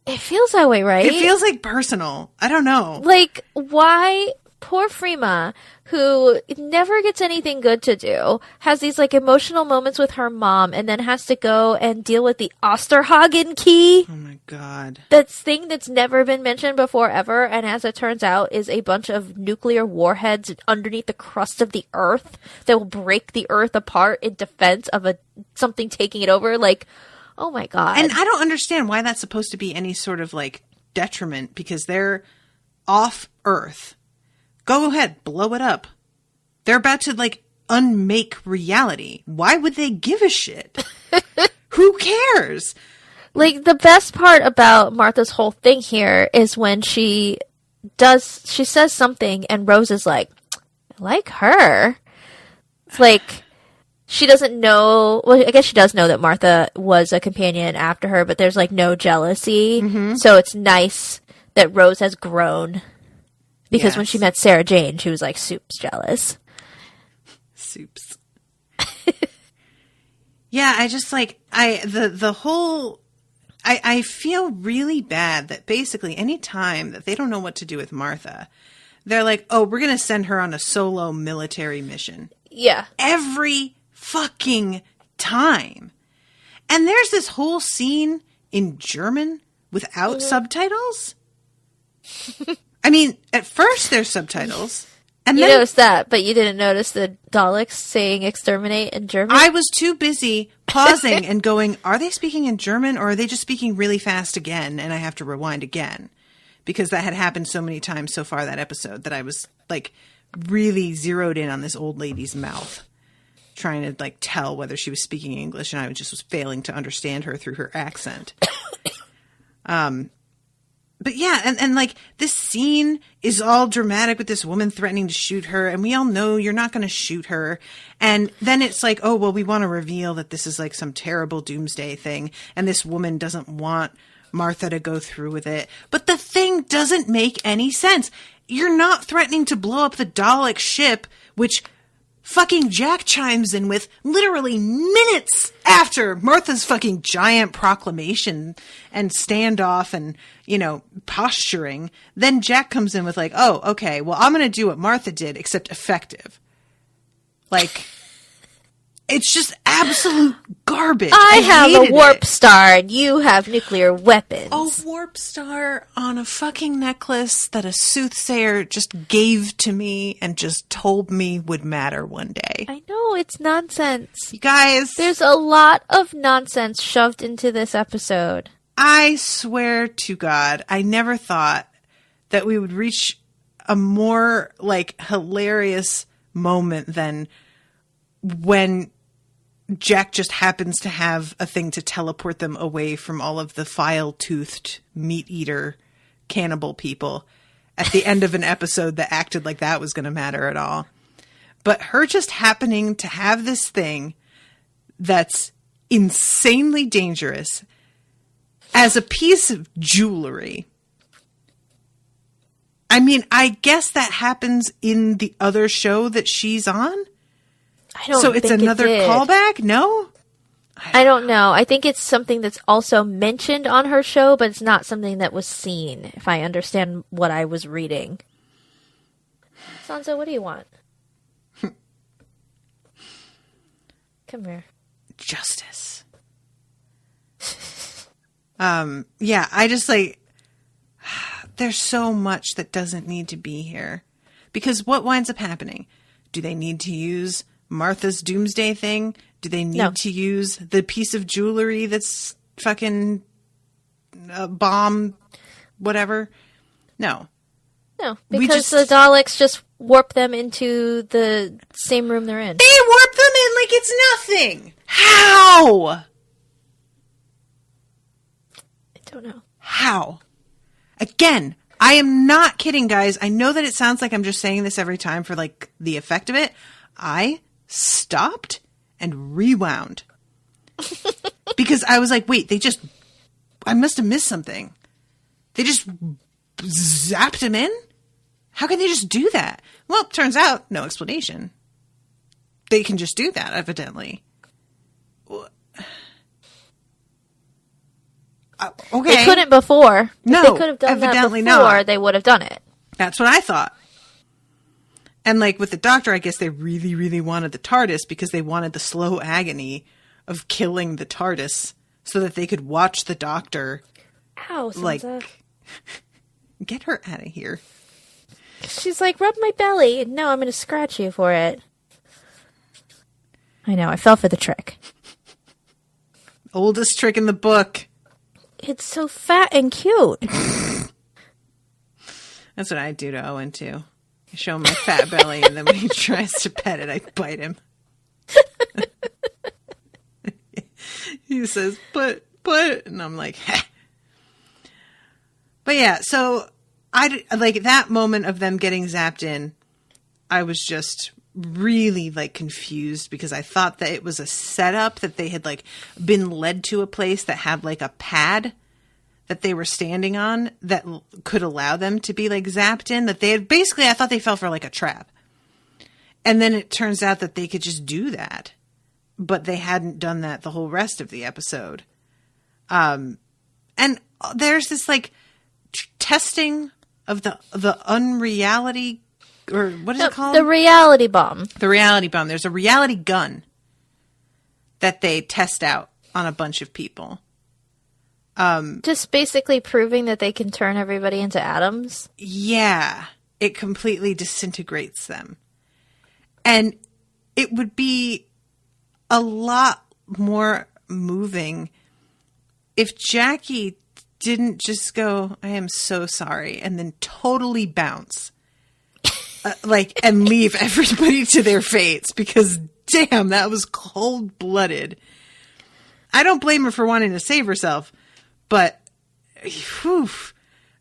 It feels that way, right? It feels like personal. I don't know. Like, why? Poor Freema, who never gets anything good to do, has these like emotional moments with her mom and then has to go and deal with the Osterhagen key. Oh my God. That thing that's never been mentioned before ever, and as it turns out is a bunch of nuclear warheads underneath the crust of the earth that will break the earth apart in defense of something taking it over. Like, oh my God. And I don't understand why that's supposed to be any sort of like detriment, because they're off Earth. Go ahead, blow it up. They're about to, like, unmake reality. Why would they give a shit? Who cares? Like, the best part about Martha's whole thing here is when she says something and Rose is like, I like her. It's like, she doesn't know, well, I guess she does know that Martha was a companion after her, but there's, like, no jealousy. Mm-hmm. So it's nice that Rose has grown. Because when she met Sarah Jane, she was like, Soup's jealous. Soups. Yeah, I just like, I feel really bad that basically any time that they don't know what to do with Martha, they're like, oh, we're going to send her on a solo military mission. Yeah. Every fucking time. And there's this whole scene in German without subtitles. I mean, at first there's subtitles. And you then noticed that, but you didn't notice the Daleks saying exterminate in German? I was too busy pausing and going, are they speaking in German or are they just speaking really fast again and I have to rewind again? Because that had happened so many times so far that episode that I was like really zeroed in on this old lady's mouth, trying to like tell whether she was speaking English, and I just was failing to understand her through her accent. But yeah, and like this scene is all dramatic with this woman threatening to shoot her, and we all know you're not going to shoot her. And then it's like, oh, well, we want to reveal that this is like some terrible doomsday thing, and this woman doesn't want Martha to go through with it. But the thing doesn't make any sense. You're not threatening to blow up the Dalek ship, which fucking Jack chimes in with literally minutes after Martha's fucking giant proclamation and standoff and, you know, posturing. Then Jack comes in with like, oh, okay, well, I'm going to do what Martha did, except effective. Like, it's just absolute garbage. I have a warp star and you have nuclear weapons. A warp star on a fucking necklace that a soothsayer just gave to me and just told me would matter one day. I know, it's nonsense. You guys. There's a lot of nonsense shoved into this episode. I swear to God, I never thought that we would reach a more, like, hilarious moment than when Jack just happens to have a thing to teleport them away from all of the file-toothed meat-eater cannibal people at the end of an episode that acted like that was going to matter at all. But her just happening to have this thing that's insanely dangerous as a piece of jewelry. I mean, I guess that happens in the other show that she's on. So it's another callback? No? I don't know. I think it's something that's also mentioned on her show, but it's not something that was seen, if I understand what I was reading. Sansa, what do you want? Come here. Justice. Yeah, I just like... There's so much that doesn't need to be here. Because what winds up happening? Do they need to use Martha's doomsday thing? Do they need to use the piece of jewelry that's fucking bomb, whatever? No. No, because the Daleks just warp them into the same room they're in. They warp them in like it's nothing! How? I don't know. How? Again, I am not kidding, guys. I know that it sounds like I'm just saying this every time for like the effect of it. I stopped and rewound because I was like, wait, I must have missed something. They just zapped him in? How can they just do that? Well, turns out, no explanation. They can just do that, evidently. Okay. They couldn't before. No, if they could have done that before, not. They would have done it. That's what I thought. And like with the Doctor, I guess they really, really wanted the TARDIS because they wanted the slow agony of killing the TARDIS so that they could watch the Doctor. Ow, Sansa. Like, get her out of here. She's like, rub my belly. No, I'm going to scratch you for it. I know, I fell for the trick. Oldest trick in the book. It's so fat and cute. That's what I do to Owen, too. I show him my fat belly, and then when he tries to pet it, I bite him. He says, but, and I'm like, heh. But yeah, so I like that moment of them getting zapped in, I was just really like confused because I thought that it was a setup that they had like been led to a place that had like a pad that they were standing on that could allow them to be like zapped in, that they had basically, I thought they fell for like a trap. And then it turns out that they could just do that, but they hadn't done that the whole rest of the episode. And there's this like testing of the unreality, or what is it called? The reality bomb. The reality bomb. There's a reality gun that they test out on a bunch of people. Just basically proving that they can turn everybody into atoms. Yeah. It completely disintegrates them. And it would be a lot more moving if Jackie didn't just go, I am so sorry, and then totally bounce. And leave everybody to their fates, because damn, that was cold-blooded. I don't blame her for wanting to save herself, but whew,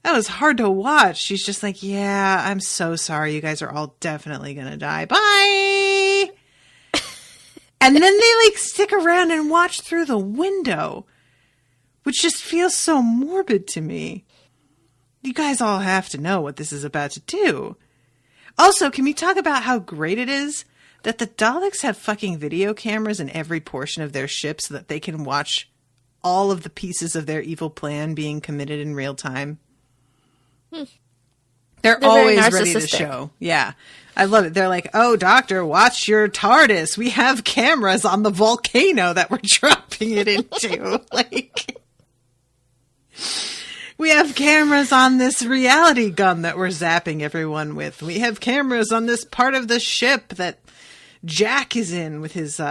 That was hard to watch. She's just like, yeah, I'm so sorry. You guys are all definitely going to die. Bye. And then they like stick around and watch through the window, which just feels so morbid to me. You guys all have to know what this is about to do. Also, can we talk about how great it is that the Daleks have fucking video cameras in every portion of their ship so that they can watch all of the pieces of their evil plan being committed in real time? They're always ready to show. Yeah. I love it. They're like, oh, Doctor, watch your TARDIS. We have cameras on the volcano that we're dropping it into. Like, we have cameras on this reality gun that we're zapping everyone with. We have cameras on this part of the ship that Jack is in with his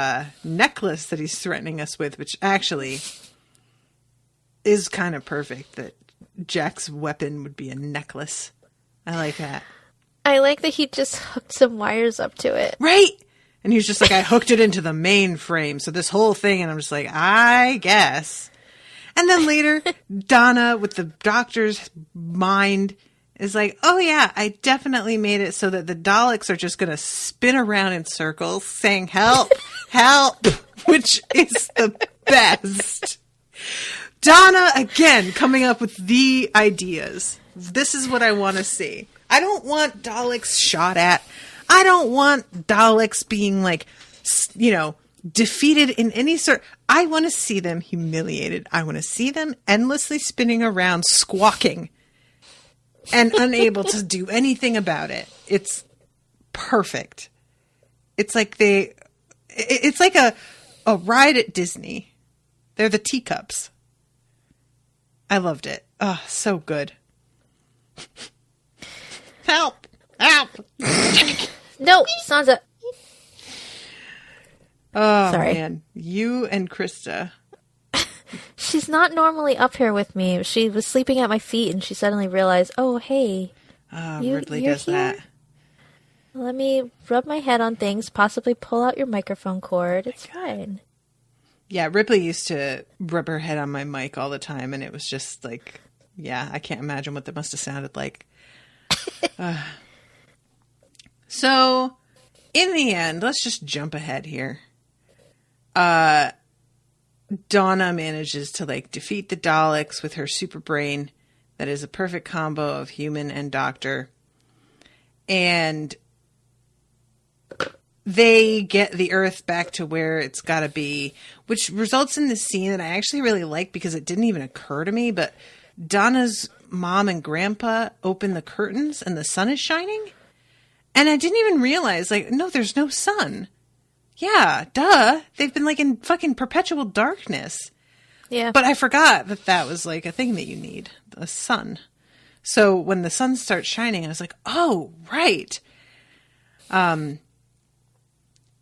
necklace that he's threatening us with, which actually is kind of perfect that Jack's weapon would be a necklace. I like that. I like that he just hooked some wires up to it. Right? And he's just like, I hooked it into the mainframe. So this whole thing, and I'm just like, I guess. And then later, Donna, with the Doctor's mind, is like, oh yeah, I definitely made it so that the Daleks are just going to spin around in circles saying, help, help, which is the best. Donna, again, coming up with the ideas. This is what I want to see. I don't want Daleks shot at. I don't want Daleks being like, you know, defeated in any sort. I want to see them humiliated. I want to see them endlessly spinning around, squawking, and unable to do anything about it. It's perfect. It's like it's like a ride at Disney. They're the teacups. I loved it. Oh, so good. Help! Help! No, Sansa. Oh, sorry. Man. You and Krista. She's not normally up here with me. She was sleeping at my feet and she suddenly realized, oh, hey. Ripley does here? That. Let me rub my head on things, possibly pull out your microphone cord. It's fine. Yeah, Ripley used to rub her head on my mic all the time, and it was just like, yeah, I can't imagine what that must have sounded like. So, in the end, let's just jump ahead here. Donna manages to like defeat the Daleks with her super brain that is a perfect combo of human and Doctor. And they get the Earth back to where it's got to be, which results in this scene that I actually really like because it didn't even occur to me, but Donna's mom and grandpa open the curtains and the sun is shining. And I didn't even realize, like, no, there's no sun. Yeah, duh. They've been, like, in fucking perpetual darkness. Yeah. But I forgot that that was, like, a thing that you need, the sun. So when the sun starts shining, I was like, oh, right.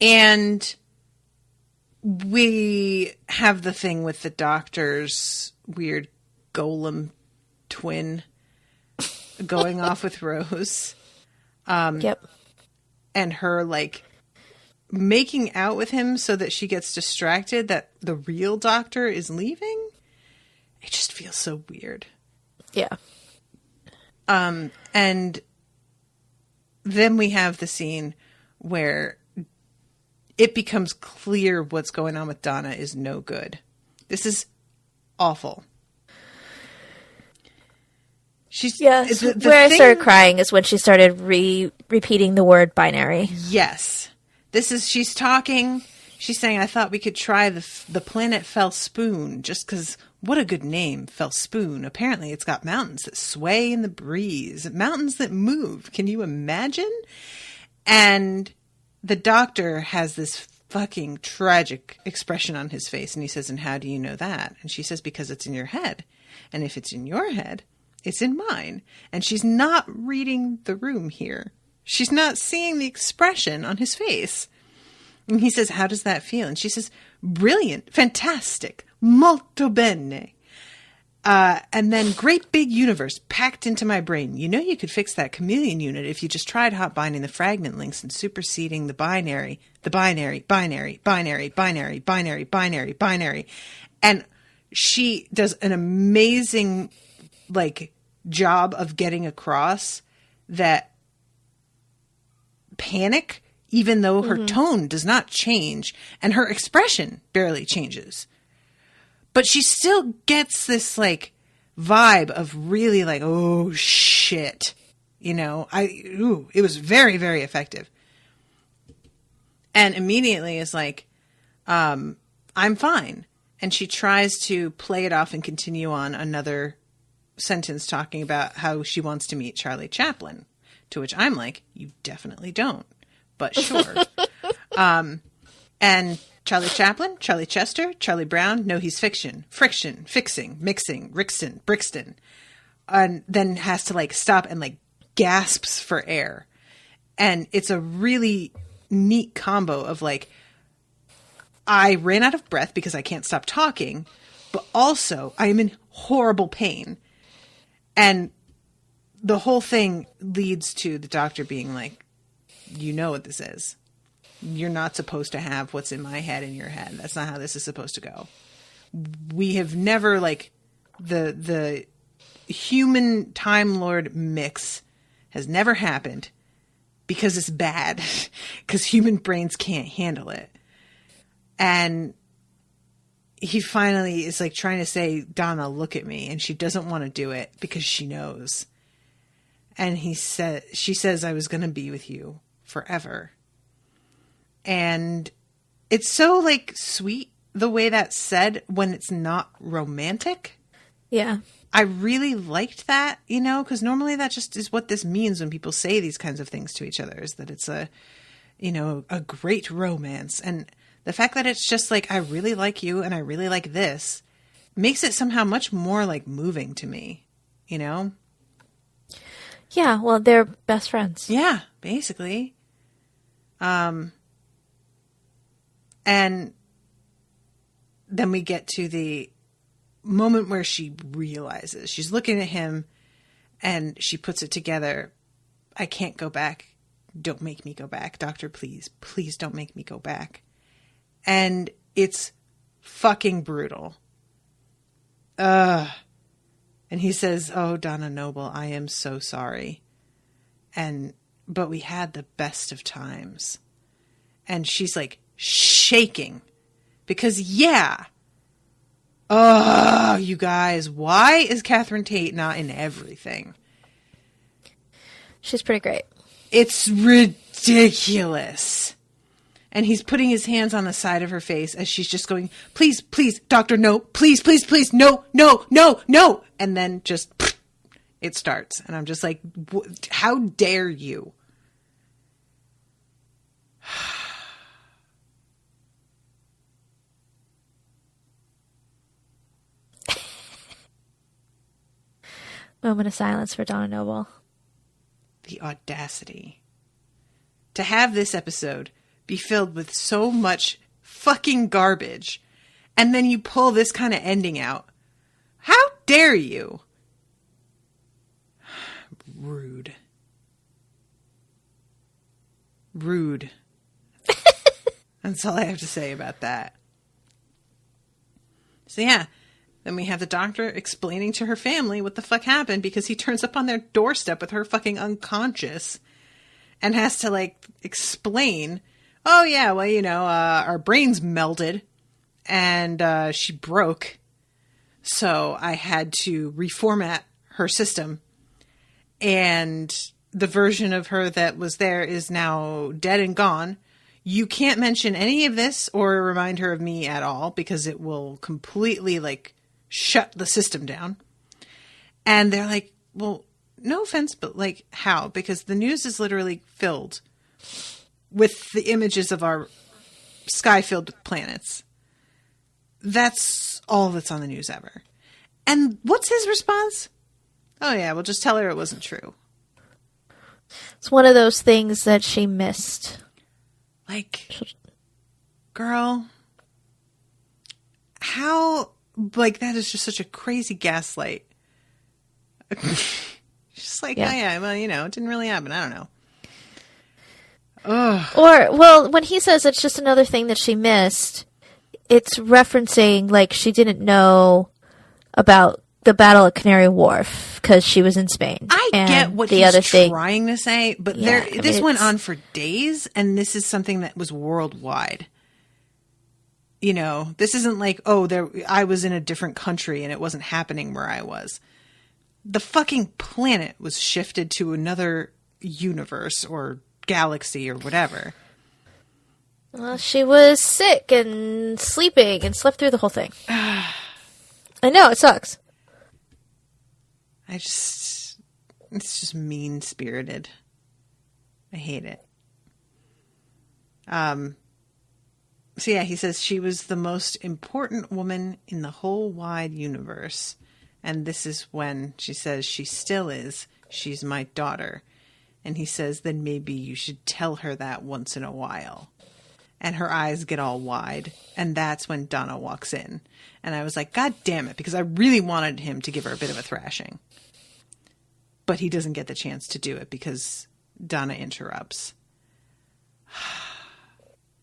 And we have the thing with the Doctor's weird golem twin going off with Rose. Yep. And her, like, making out with him so that she gets distracted that the real Doctor is leaving. It just feels so weird. Yeah. And then we have the scene where it becomes clear what's going on with Donna is no good. This is awful. Yes, where I started crying is when she started repeating the word binary. Yes. She's talking, she's saying, I thought we could try the planet Fell Spoon, just because, what a good name, Fell Spoon. Apparently it's got mountains that sway in the breeze, mountains that move. Can you imagine? And the Doctor has this fucking tragic expression on his face, and he says, and how do you know that? And she says, because it's in your head. And if it's in your head, it's in mine. And she's not reading the room here. She's not seeing the expression on his face. And he says, how does that feel? And she says, brilliant, fantastic, molto bene. And then great big universe packed into my brain. You know you could fix that chameleon unit if you just tried hot binding the fragment links and superseding the binary. And she does an amazing, like, job of getting across that panic, even though her tone does not change and her expression barely changes. But she still gets this like vibe of really like, oh shit. You know, it was very, very effective. And immediately is like, I'm fine. And she tries to play it off and continue on another sentence talking about how she wants to meet Charlie Chaplin, to which I'm like, you definitely don't, but sure. And Charlie Chaplin, Charlie Chester, Charlie Brown, no, he's fiction, friction, fixing, mixing, Brixton, and then has to like stop and like gasps for air. And it's a really neat combo of like, I ran out of breath because I can't stop talking, but also I am in horrible pain. And the whole thing leads to the doctor being like, you know what this is. You're not supposed to have what's in my head in your head. That's not how this is supposed to go. We have never, like, the human Time Lord mix has never happened because it's bad, because human brains can't handle it. And he finally is like trying to say, Donna, look at me. And she doesn't want to do it because she knows. And she says, I was going to be with you forever. And it's so like sweet the way that's said when it's not romantic. Yeah. I really liked that, you know, because normally that just is what this means when people say these kinds of things to each other, is that it's a, you know, a great romance. And the fact that it's just like, I really like you and I really like this makes it somehow much more like moving to me, you know? Yeah, well, they're best friends. Yeah, basically. And then we get to the moment where she realizes she's looking at him and she puts it together. I can't go back. Don't make me go back. Doctor, please, please don't make me go back. And it's fucking brutal. And he says, oh, Donna Noble, I am so sorry. But we had the best of times. And she's like shaking because you guys, why is Catherine Tate not in everything? She's pretty great. It's ridiculous. And he's putting his hands on the side of her face as she's just going, please, please, doctor, no, please, please, please, no, no, no, no. And then just, it starts. And I'm just like, how dare you? Moment of silence for Donna Noble. The audacity to have this episode be filled with so much fucking garbage, and then you pull this kind of ending out. How dare you? Rude. Rude. That's all I have to say about that. So yeah, then we have the doctor explaining to her family what the fuck happened because he turns up on their doorstep with her fucking unconscious and has to like explain, oh yeah, well, you know, our brains melded and she broke. So I had to reformat her system, and the version of her that was there is now dead and gone. You can't mention any of this or remind her of me at all because it will completely like shut the system down. And they're like, well, no offense, but like how? Because the news is literally filled with the images of our sky filled with planets. That's all that's on the news ever. And what's his response? Oh yeah, well just tell her it wasn't true. It's one of those things that she missed. Like, girl, how, like, that is just such a crazy gaslight. Just like, yeah. Oh yeah, well, you know, it didn't really happen. I don't know. Ugh. Or, well, when he says it's just another thing that she missed, it's referencing, like, she didn't know about the Battle at Canary Wharf because she was in Spain. I get what he's trying to say, but this went on for days, and this is something that was worldwide. You know, this isn't like, I was in a different country and it wasn't happening where I was. The fucking planet was shifted to another universe or galaxy or whatever. Well, she was sick and sleeping and slept through the whole thing. I know, it sucks. It's just mean-spirited. I hate it. So yeah, he says she was the most important woman in the whole wide universe. And this is when she says she still is. She's my daughter. And he says, then maybe you should tell her that once in a while. And her eyes get all wide. And that's when Donna walks in. And I was like, God damn it, because I really wanted him to give her a bit of a thrashing. But he doesn't get the chance to do it because Donna interrupts.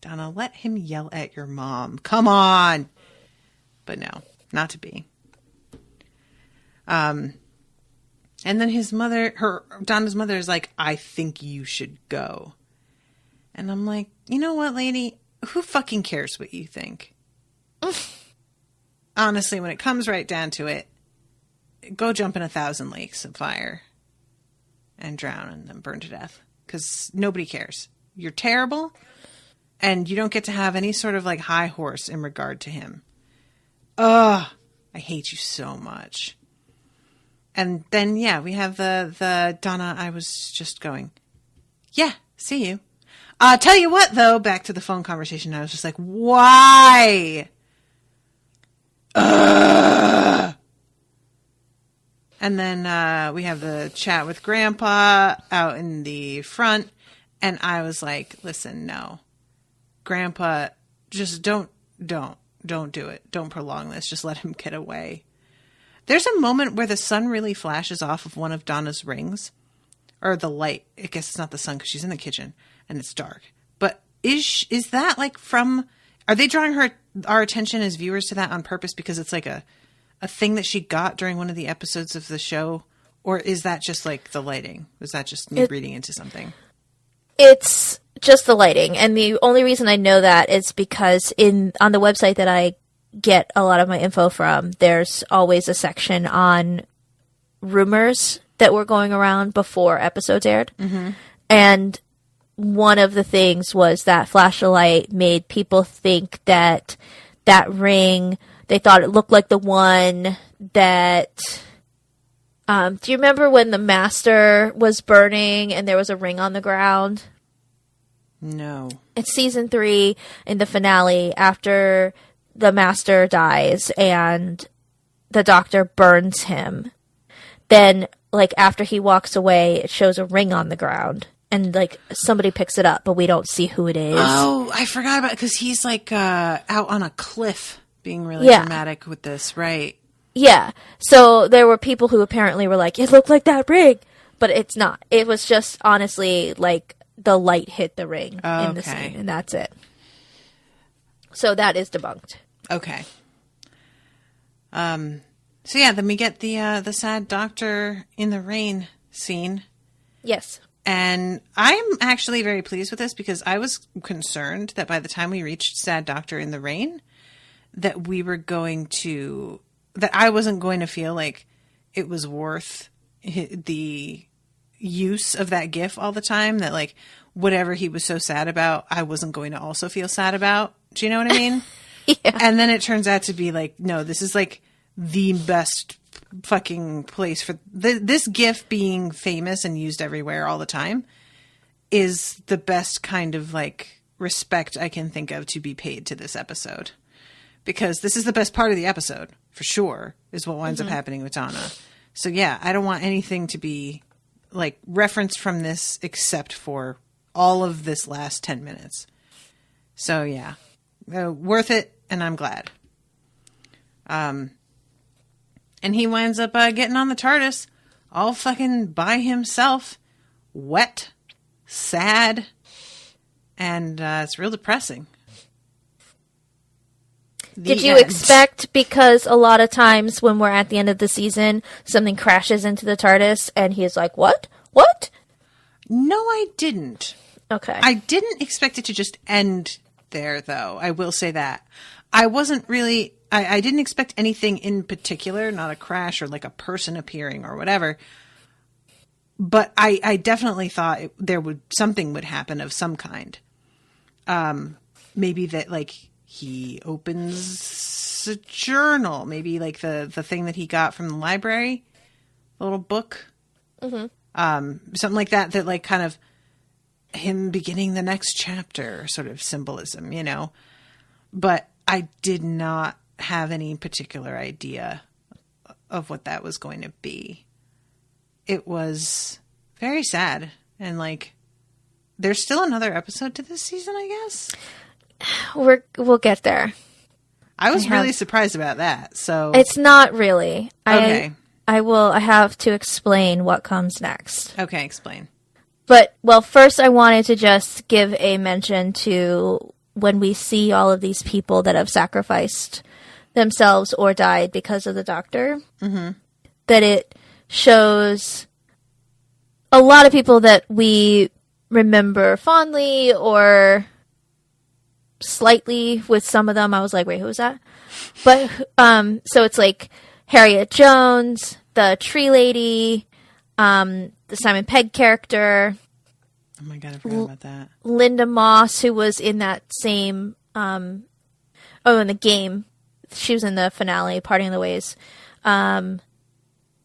Donna, let him yell at your mom. Come on. But no, not to be. And then Donna's mother is like, I think you should go. And I'm like, you know what, lady? Who fucking cares what you think? Honestly, when it comes right down to it, go jump in 1,000 lakes of fire and drown and then burn to death. Because nobody cares. You're terrible. And you don't get to have any sort of like high horse in regard to him. Ugh. I hate you so much. And then, yeah, we have the Donna, I was just going, yeah, see you. Tell you what, though, back to the phone conversation, I was just like, why? Ugh. And then we have the chat with Grandpa out in the front. And I was like, listen, no. Grandpa, just don't do it. Don't prolong this. Just let him get away. There's a moment where the sun really flashes off of one of Donna's rings. Or the light. I guess it's not the sun because she's in the kitchen and it's dark. But is that like from... Are they drawing our attention as viewers to that on purpose because it's like a thing that she got during one of the episodes of the show? Or is that just like the lighting? Was that just me reading into something? It's just the lighting. And the only reason I know that is because on the website that I get a lot of my info from, there's always a section on rumors that were going around before episodes aired. Mm-hmm. And one of the things was that flash of light made people think that ring, they thought it looked like the one that... do you remember when the Master was burning and there was a ring on the ground? No. It's season 3 in the finale after the Master dies and the Doctor burns him. Then, like, after he walks away, it shows a ring on the ground. And, like, somebody picks it up, but we don't see who it is. Oh, I forgot about it because he's, like, out on a cliff being really dramatic with this, right? Yeah. So there were people who apparently were like, it looked like that ring. But it's not. It was just, honestly, like, the light hit the ring in the scene, and that's it. So that is debunked. Okay. So yeah, then we get the sad doctor in the rain scene. Yes. And I'm actually very pleased with this because I was concerned that by the time we reached sad doctor in the rain, that I wasn't going to feel like it was worth the use of that gif all the time, that like whatever he was so sad about, I wasn't going to also feel sad about. Do you know what I mean? Yeah. And then it turns out to be like, no, this is like the best fucking place for this gif being famous and used everywhere all the time is the best kind of like respect I can think of to be paid to this episode. Because this is the best part of the episode, for sure, is what winds up happening with Donna. So yeah, I don't want anything to be like referenced from this except for all of this last 10 minutes. So yeah, worth it, and I'm glad. And he winds up getting on the TARDIS all fucking by himself, wet, sad, and it's real depressing. Did you expect, because a lot of times when we're at the end of the season, something crashes into the TARDIS and he's like, what? What? No, I didn't. Okay. I didn't expect it to just end there, though. I will say that. I wasn't really... I didn't expect anything in particular, not a crash or like a person appearing or whatever. But I definitely thought something would happen of some kind. Maybe that like he opens a journal, maybe like the thing that he got from the library, the little book, something like that. That like kind of him beginning the next chapter, sort of symbolism, you know. But I did not have any particular idea of what that was going to be. It was very sad. And like, there's still another episode to this season, I guess. We'll get there. I was really surprised about that. So it's not really. Okay. I have to explain what comes next. Okay, explain. But, well, first I wanted to just give a mention to when we see all of these people that have sacrificed themselves or died because of the Doctor, that it shows a lot of people that we remember fondly or slightly. With some of them, I was like, wait, who was that? But, so it's like Harriet Jones, the tree lady, the Simon Pegg character. Oh my God, I forgot about that. Linda Moss, who was in that same, in the game. She was in the finale, Parting of the Ways.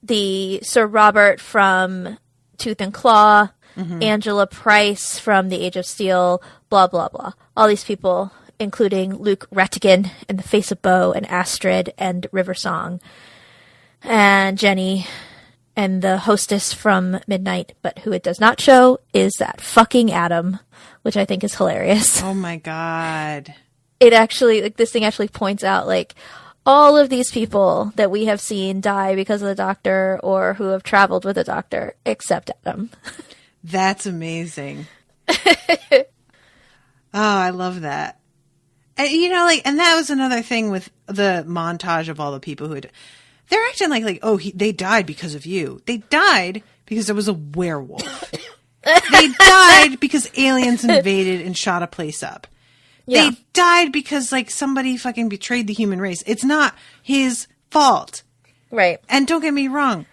The Sir Robert from Tooth and Claw, Angela Price from The Age of Steel, blah, blah, blah. All these people, including Luke Rattigan in The Face of Bo, and Astrid, and River Song, and Jenny, and the hostess from Midnight, but who it does not show is that fucking Adam, which I think is hilarious. Oh my God. It actually, like, this thing actually points out, like, all of these people that we have seen die because of the Doctor or who have traveled with the Doctor, except Adam. That's amazing. Oh, I love that. And, you know, like, and that was another thing with the montage of all the people who had... They're acting like they died because of you. They died because there was a werewolf. They died because aliens invaded and shot a place up. Yeah. They died because, like, somebody fucking betrayed the human race. It's not his fault. Right. And don't get me wrong.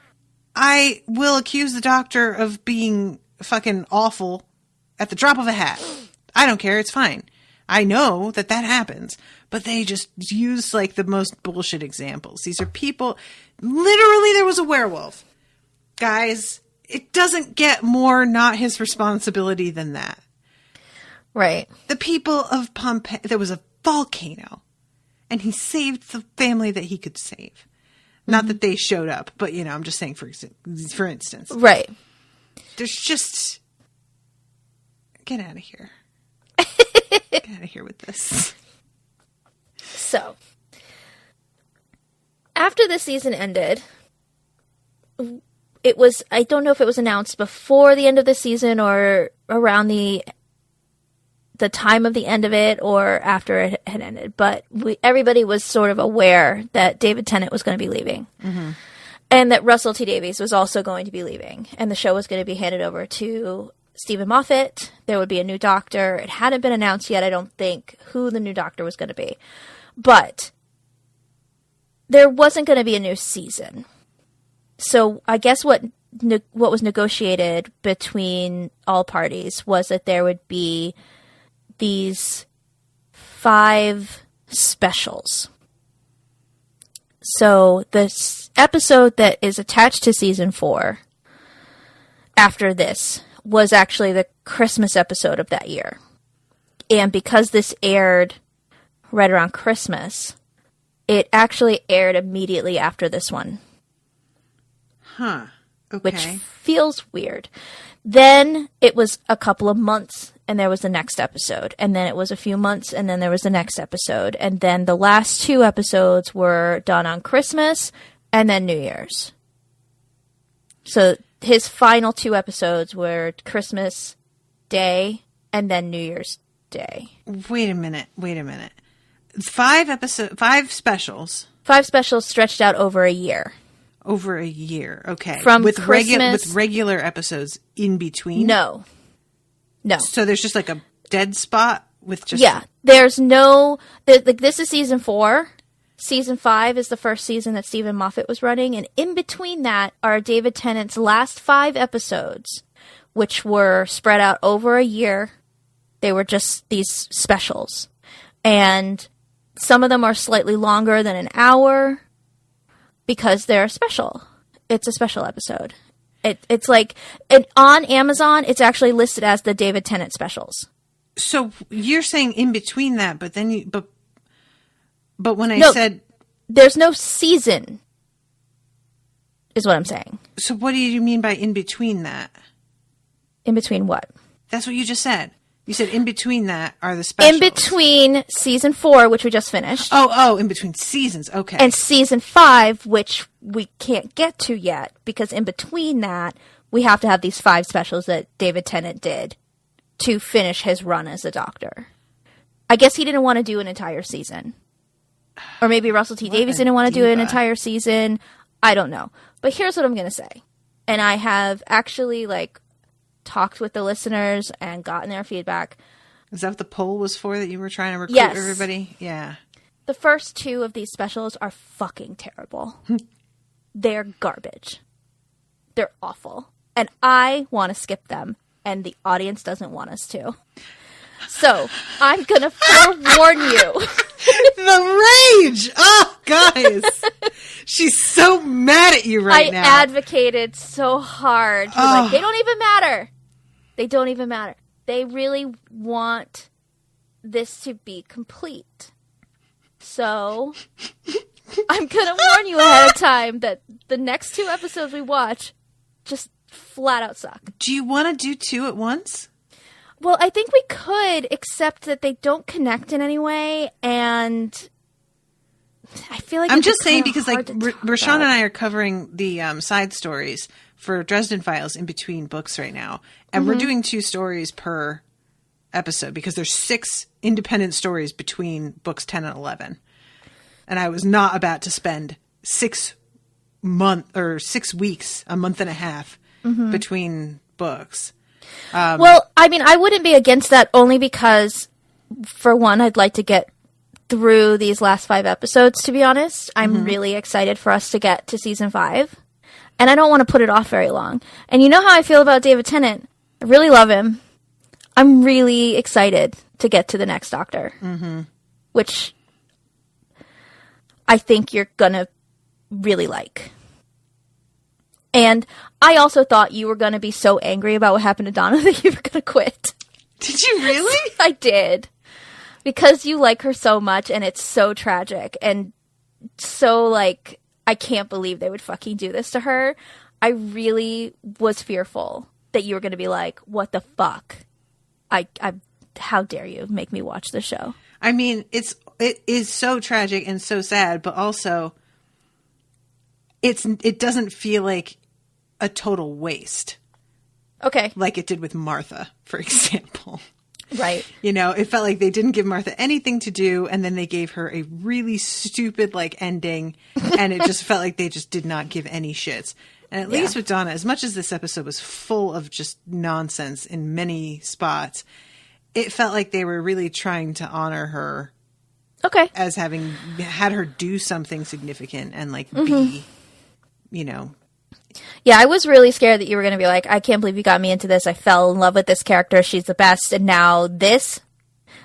I will accuse the Doctor of being fucking awful at the drop of a hat. I don't care. It's fine. I know that happens. But they just use, like, the most bullshit examples. These are people... Literally, there was a werewolf. Guys, it doesn't get more not his responsibility than that. Right. The people of Pompeii... There was a volcano. And he saved the family that he could save. Not that they showed up. But, you know, I'm just saying for instance. Right. There's just... Get out of here. Get out of here with this. So, after the season ended, it was, I don't know if it was announced before the end of the season or around the time of the end of it or after it had ended, but everybody was sort of aware that David Tennant was going to be leaving. Mm-hmm. And that Russell T. Davies was also going to be leaving. And the show was going to be handed over to Stephen Moffat. There would be a new Doctor. It hadn't been announced yet, I don't think, who the new Doctor was going to be. But there wasn't going to be a new season. So I guess what was negotiated between all parties was that there would be these 5 specials. So this episode that is attached to season 4 after this was actually the Christmas episode of that year. And because this aired right around Christmas, it actually aired immediately after this one. Huh. Okay. Which feels weird. Then it was a couple of months and there was the next episode. And then it was a few months and then there was the next episode. And then the last 2 episodes were done on Christmas and then New Year's. So his final 2 episodes were Christmas Day and then New Year's Day. Wait a minute. 5 specials. 5 specials stretched out over a year. Over a year, okay. From with Christmas... with regular episodes in between? No. So there's just like a dead spot with just... Yeah. There's no... this is season 4. Season 5 is the first season that Stephen Moffat was running. And in between that are David Tennant's last 5 episodes, which were spread out over a year. They were just these specials. And some of them are slightly longer than an hour because they're special. It's a special episode. It's like... on Amazon, it's actually listed as the David Tennant specials. So you're saying in between that, but then you... But when I said... There's no season, is what I'm saying. So what do you mean by in between that? In between what? That's what you just said. You said in between that are the specials. In between season 4, which we just finished. Oh, in between seasons. Okay. And season 5, which we can't get to yet, because in between that, we have to have these 5 specials that David Tennant did to finish his run as a Doctor. I guess he didn't want to do an entire season. Or maybe Russell T. Davies didn't want to do an entire season. I don't know. But here's what I'm going to say. And I have actually, talked with the listeners and gotten their feedback. Is that what the poll was for, that you were trying to recruit everybody? Yeah. The first 2 of these specials are fucking terrible. They're garbage. They're awful. And I want to skip them. And the audience doesn't want us to. So, I'm going to forewarn you. The rage! Oh, guys. She's so mad at you right now. I advocated so hard. They don't even matter. They don't even matter. They really want this to be complete. So, I'm going to warn you ahead of time that the next 2 episodes we watch just flat out suck. Do you want to do 2 at once? Well, I think we could, except that they don't connect in any way, and I feel like I'm just saying because Rashawn and I are covering the side stories for Dresden Files in between books right now, and we're doing 2 stories per episode because there's 6 independent stories between books 10 and 11, and I was not about to spend 6 weeks, a month and a half between books. Well, I mean, I wouldn't be against that only because, for one, I'd like to get through these last 5 episodes, to be honest. I'm really excited for us to get to season 5. And I don't want to put it off very long. And you know how I feel about David Tennant. I really love him. I'm really excited to get to the next Doctor. Which I think you're going to really like. And I also thought you were going to be so angry about what happened to Donna that you were going to quit. Did you really? I did. Because you like her so much and it's so tragic and so, I can't believe they would fucking do this to her. I really was fearful that you were going to be like, what the fuck? How dare you make me watch the show? I mean, it is so tragic and so sad, but also it doesn't feel like a total waste. Okay. Like it did with Martha, for example. Right. It felt like they didn't give Martha anything to do, and then they gave her a really stupid, ending, and it just felt like they just did not give any shits. And at least with Donna, as much as this episode was full of just nonsense in many spots, it felt like they were really trying to honor her. Okay. As having had her do something significant and, be, Yeah, I was really scared that you were going to be like, I can't believe you got me into this. I fell in love with this character. She's the best. And now this,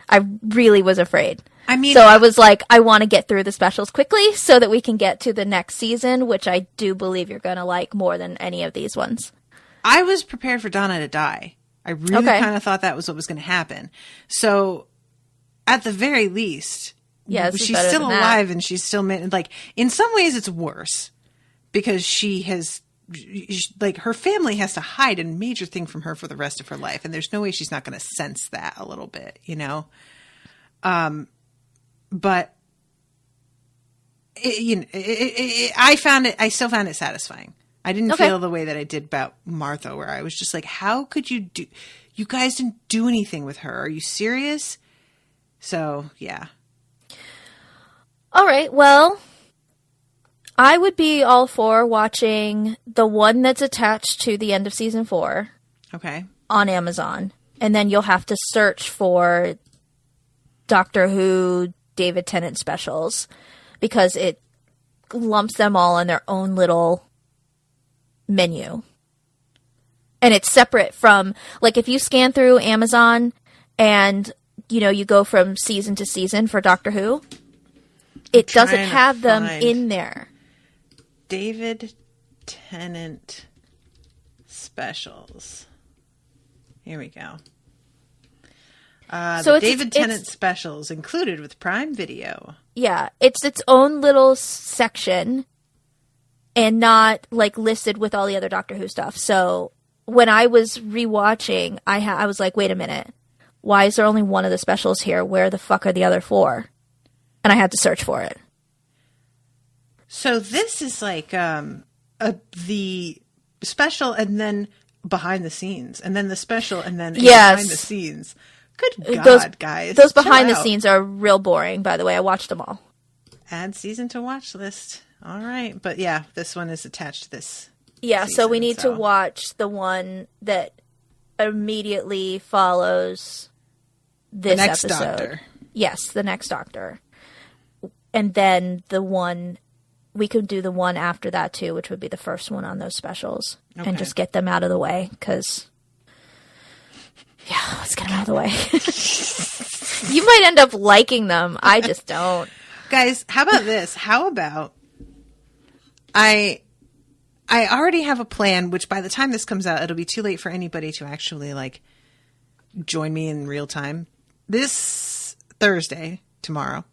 I really was afraid. I mean, so I was like, I want to get through the specials quickly so that we can get to the next season, which I do believe you're going to like more than any of these ones. I was prepared for Donna to die. I really kind of thought that was what was going to happen. So at the very least, she's still alive and she's still, in some ways it's worse because she has, her family has to hide a major thing from her for the rest of her life. And there's no way she's not going to sense that a little bit, but I still found it satisfying. I didn't feel the way that I did about Martha, where I was just like, how could you guys didn't do anything with her. Are you serious? So, yeah. All right, well, I would be all for watching the one that's attached to the end of season 4. Okay. On Amazon. And then you'll have to search for Doctor Who David Tennant specials because it lumps them all in their own little menu. And it's separate from, like, if you scan through Amazon and, you know, you go from season to season for Doctor Who, it doesn't have them in there. David Tennant specials. Here we go. So the David Tennant specials included with Prime Video. Yeah, it's its own little section and not, like, listed with all the other Doctor Who stuff. So when I was rewatching, I was like, wait a minute. Why is there only one of the specials here? Where the fuck are the other 4? And I had to search for it. So this is like the special and then behind the scenes. And then the special and then behind the scenes. Good God, guys. Those behind the scenes are real boring, by the way. I watched them all. Add season to watch list. All right. But yeah, this one is attached to this. Yeah, so we need to watch the one that immediately follows this episode. The next Doctor. Yes, the next Doctor. And then the one, we could do the one after that too, which would be the first one on those specials. Okay. And just get them out of the way, because, yeah, let's get them out of the way. You might end up liking them. I just don't. Guys, how about this? How about I already have a plan, which by the time this comes out, it'll be too late for anybody to actually, like, join me in real time. This Thursday, tomorrow,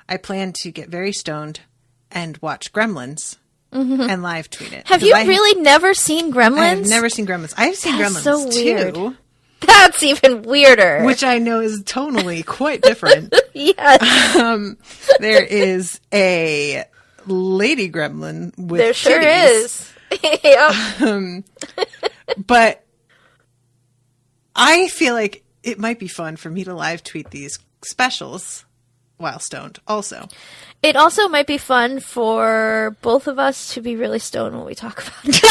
I plan to get very stoned and watch Gremlins and live tweet it. Have you really never seen Gremlins? I have never seen Gremlins. I've seen Gremlins so weird. too. That's even weirder. Which I know is tonally quite different. Yes. There is a lady gremlin with there sure titties. Is. But I feel like it might be fun for me to live tweet these specials while stoned also. It also might be fun for both of us to be really stoned when we talk about it.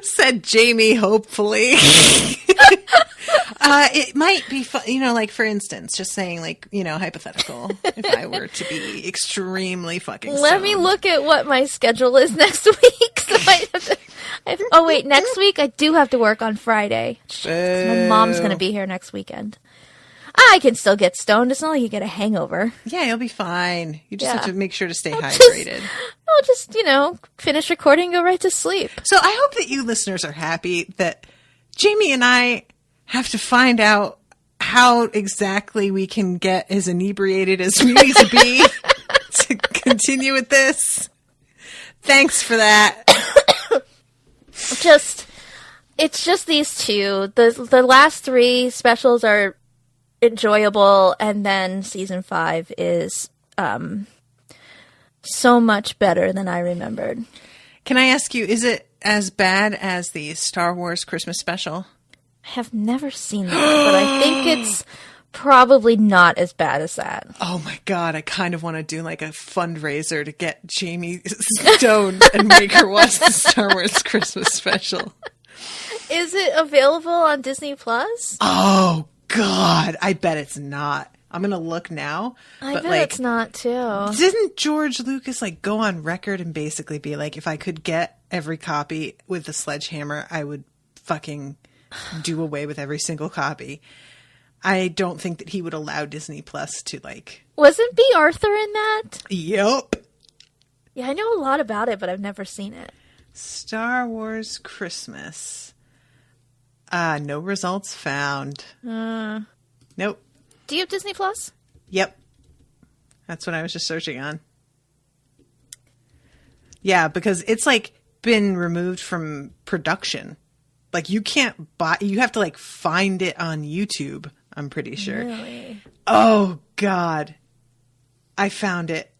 Said Jamie, hopefully. It might be fun, you know, like, for instance, just saying, like, you know, hypothetical, if I were to be extremely fucking stoned. Let me look at what my schedule is next week. Oh, wait, next week I do have to work on Friday. My mom's going to be here next weekend. I can still get stoned. It's not like you get a hangover. Yeah, you'll be fine. You just have to make sure to stay hydrated. I'll just, you know, finish recording and go right to sleep. So I hope that you listeners are happy that Jamie and I have to find out how exactly we can get as inebriated as we need to be to continue with this. Thanks for that. It's just these two. The last 3 specials are enjoyable, and then season 5 is so much better than I remembered. Can I ask you, is it as bad as the Star Wars Christmas special? I have never seen that, but I think it's probably not as bad as that. Oh my God, I kind of want to do like a fundraiser to get Jamie stoned and make her watch the Star Wars Christmas special. Is it available on Disney Plus? Oh God, I bet it's not. I'm going to look now. I bet it's not too. Didn't George Lucas like go on record and basically be like, if I could get every copy with the sledgehammer, I would fucking do away with every single copy. I don't think that he would allow Disney Plus to like... Wasn't B. Arthur in that? Yup. Yeah, I know a lot about it, but I've never seen it. Star Wars Christmas. No results found. Nope. Do you have Disney Plus? Yep. That's what I was just searching on. Yeah, because it's like been removed from production. Like you can't buy, you have to like find it on YouTube, I'm pretty sure. Really? Oh God. I found it.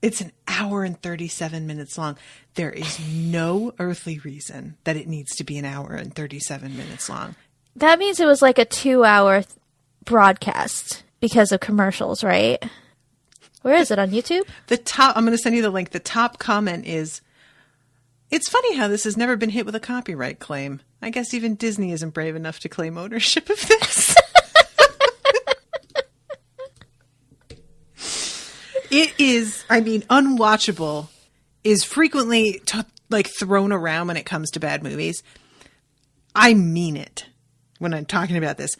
It's an hour and 37 minutes long. There is no earthly reason that it needs to be an hour and 37 minutes long. That means it was like a 2-hour broadcast because of commercials, right? Where is it, on YouTube? I'm going to send you the link. The top comment is, "It's funny how this has never been hit with a copyright claim. I guess even Disney isn't brave enough to claim ownership of this." It is, I mean, unwatchable is frequently thrown around when it comes to bad movies. I mean it when I'm talking about this.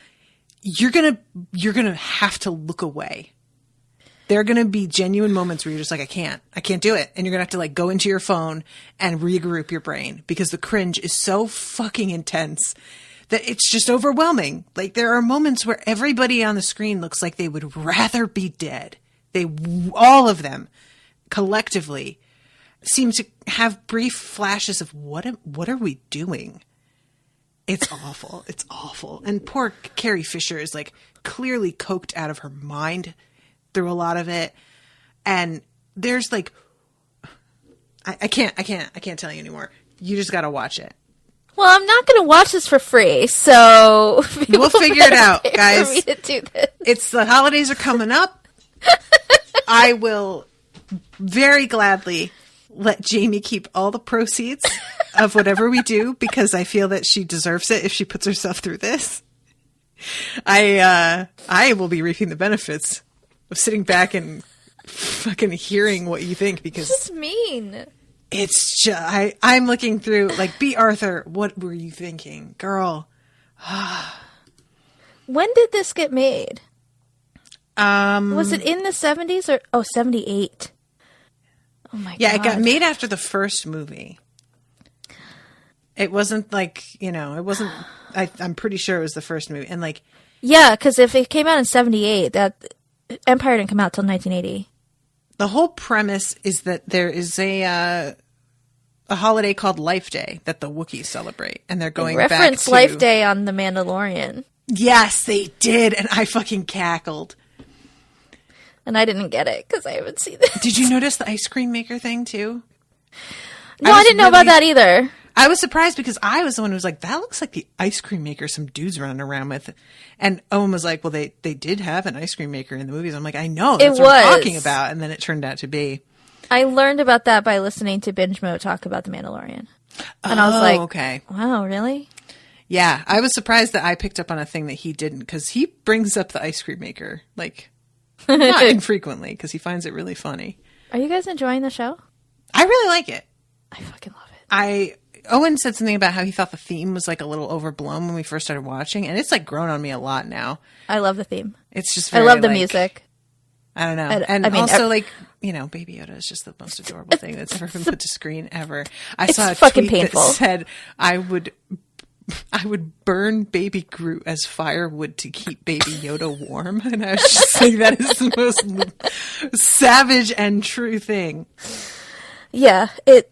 You're gonna have to look away. There are gonna be genuine moments where you're just like, I can't do it, and you're gonna have to like go into your phone and regroup your brain because the cringe is so fucking intense that it's just overwhelming. Like, there are moments where everybody on the screen looks like they would rather be dead. All of them collectively seem to have brief flashes of what are we doing? It's awful. It's awful. And poor Carrie Fisher is like clearly coked out of her mind through a lot of it. And there's like, I can't tell you anymore. You just got to watch it. Well, I'm not going to watch this for free, so we'll figure it out, guys. For me to do this. It's the holidays are coming up. I will very gladly let Jamie keep all the proceeds of whatever we do because I feel that she deserves it if she puts herself through this. I will be reaping the benefits of sitting back and fucking hearing what you think because it's mean. It's just, I'm looking through like, B. Arthur, what were you thinking, girl? When did this get made? Was it in the 70s or 78? Oh my god. Yeah, it got made after the first movie. It wasn't like, it wasn't, I'm pretty sure it was the first movie. And like, yeah, because if it came out in 78, that Empire didn't come out till 1980. The whole premise is that there is a holiday called Life Day that the Wookiees celebrate. And they're going back to... reference Life Day on The Mandalorian. Yes, they did. And I fucking cackled. And I didn't get it because I haven't seen it. Did you notice the ice cream maker thing too? No, I didn't know about that either. I was surprised because I was the one who was like, that looks like the ice cream maker some dudes running around with. And Owen was like, well, they did have an ice cream maker in the movies. I'm like, I know. That's what I'm talking about. And then it turned out to be. I learned about that by listening to Binge Mo talk about The Mandalorian. And I was like, okay. Wow, really? Yeah. I was surprised that I picked up on a thing that he didn't because he brings up the ice cream maker like not infrequently because he finds it really funny. Are you guys enjoying the show? I really like it. I fucking love it. Owen said something about how he thought the theme was like a little overblown when we first started watching, and it's like grown on me a lot now. I love the theme. It's just very, I love the music. I don't know. And I mean, also like, Baby Yoda is just the most adorable thing that's ever been put to screen ever. I saw a tweet painful. That said I would burn Baby Groot as firewood to keep Baby Yoda warm. And I was just like, that is the most savage and true thing. Yeah, it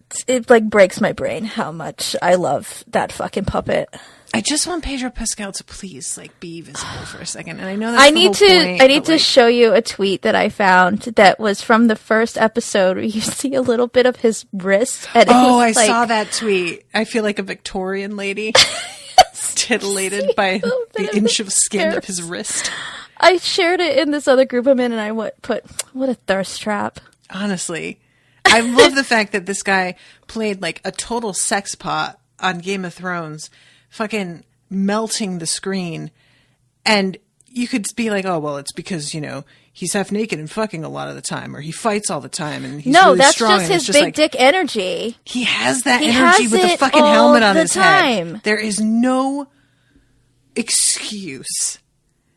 like breaks my brain how much I love that fucking puppet. I just want Pedro Pascal to please like be visible for a second. And I know that's I need to show you a tweet that I found that was from the first episode where you see a little bit of his wrist. And I saw that tweet. I feel like a Victorian lady titillated by the inch of skin of his wrist. I shared it in this other group I'm in and I put, what a thirst trap. Honestly. I love the fact that this guy played like a total sex pot on Game of Thrones, fucking melting the screen. And you could be like, oh, well, it's because, he's half naked and fucking a lot of the time, or he fights all the time and he's really that's strong. Just his big dick energy. He has that energy with the fucking helmet on his head. There is no excuse.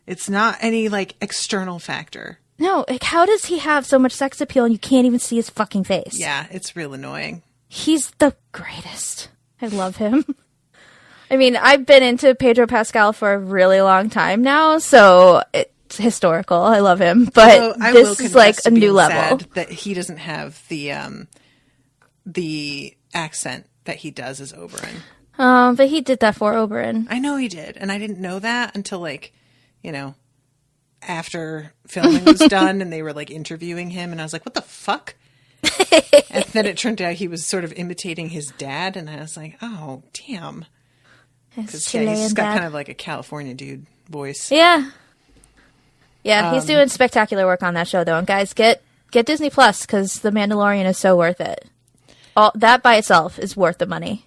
It's not any like external factor. No, like how does he have so much sex appeal and you can't even see his fucking face? Yeah, it's real annoying. He's the greatest. I love him. I mean, I've been into Pedro Pascal for a really long time now, so it's historical. I love him, but this is like a new level. That he doesn't have the accent that he does as Oberyn. But he did that for Oberyn. I know he did, and I didn't know that until like, after filming was done and they were like interviewing him, and I was like, what the fuck? And then it turned out he was sort of imitating his dad, and I was like, oh, damn. Because he's got kind of like a California dude voice. Yeah. Yeah, he's doing spectacular work on that show, though. And guys, get Disney Plus, because The Mandalorian is so worth it. All that by itself is worth the money.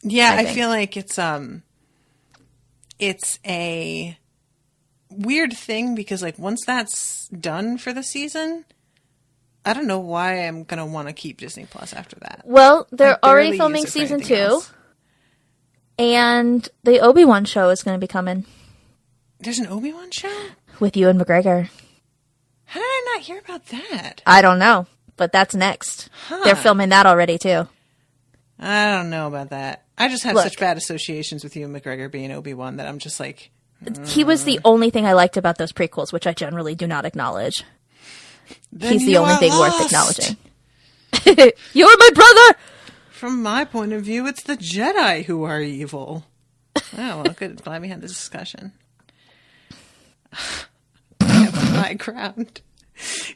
Yeah, I feel like it's a weird thing because, like, once that's done for the season, I don't know why I'm going to want to keep Disney Plus after that. Well, they're already filming season 2, and the Obi-Wan show is going to be coming. There's an Obi-Wan show? With Ewan McGregor. How did I not hear about that? I don't know, but that's next. Huh. They're filming that already, too. I don't know about that. I just have such bad associations with Ewan McGregor being Obi-Wan that I'm just like... He was the only thing I liked about those prequels, which I generally do not acknowledge. He's the only thing worth acknowledging. You're my brother! From my point of view, it's the Jedi who are evil. Oh, well, good. Glad we had this discussion. I have the high ground.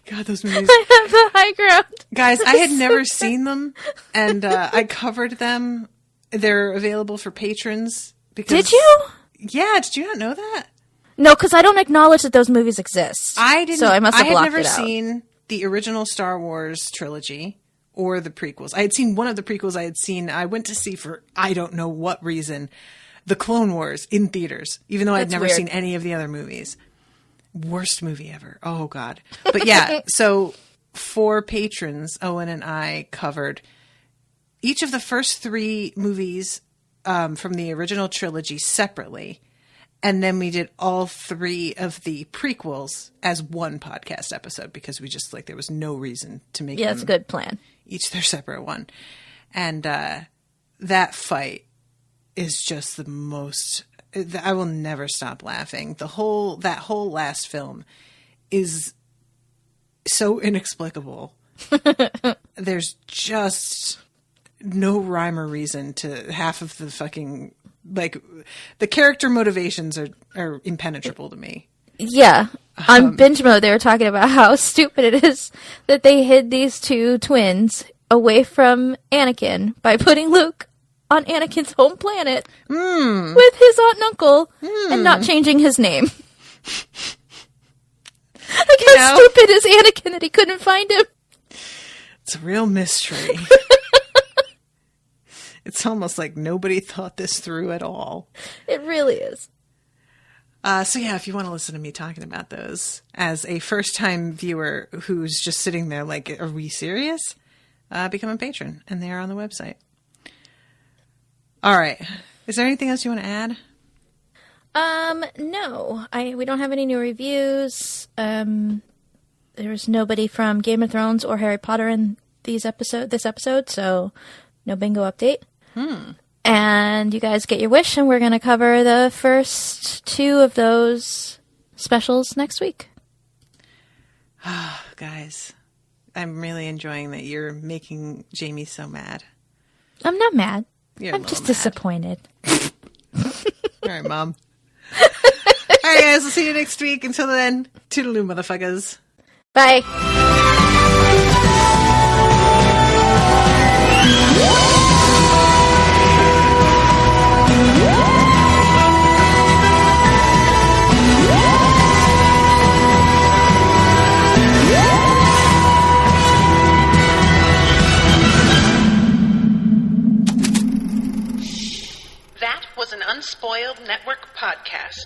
God, those movies. I have the high ground. Guys, I had never seen them, and I covered them. They're available for patrons. Did you? Yeah, did you not know that? No, because I don't acknowledge that those movies exist. I didn't. So I must have blocked it out. I had never seen the original Star Wars trilogy or the prequels. I had seen one of the prequels. I went to see for I don't know what reason, the Clone Wars in theaters, even though I'd never seen any of the other movies. Worst movie ever. Oh, God. But yeah, so for patrons, Owen and I covered each of the first 3 movies from the original trilogy separately. And then we did all 3 of the prequels as one podcast episode because we just, like, there was no reason to make them that's a good plan. Each their separate one. And that fight is just the most... I will never stop laughing. That whole last film is so inexplicable. There's just no rhyme or reason to half of the fucking, like, the character motivations are impenetrable to me. Yeah. On Binge Mode, they were talking about how stupid it is that they hid these 2 twins away from Anakin by putting Luke on Anakin's home planet with his aunt and uncle and not changing his name. Like, how stupid is Anakin that he couldn't find him? It's a real mystery. It's almost like nobody thought this through at all. It really is. So yeah, if you want to listen to me talking about those as a first-time viewer who's just sitting there like, are we serious? Become a patron, and they are on the website. All right. Is there anything else you want to add? No. We don't have any new reviews. There was nobody from Game of Thrones or Harry Potter in this episode, so no bingo update. And you guys get your wish, and we're going to cover the first 2 of those specials next week. Guys, I'm really enjoying that you're making Jamie so mad. I'm not mad. I'm just disappointed. All right, Mom. All right, guys. We'll see you next week. Until then, toodaloo, motherfuckers. Bye. That was an Unspoiled Network podcast.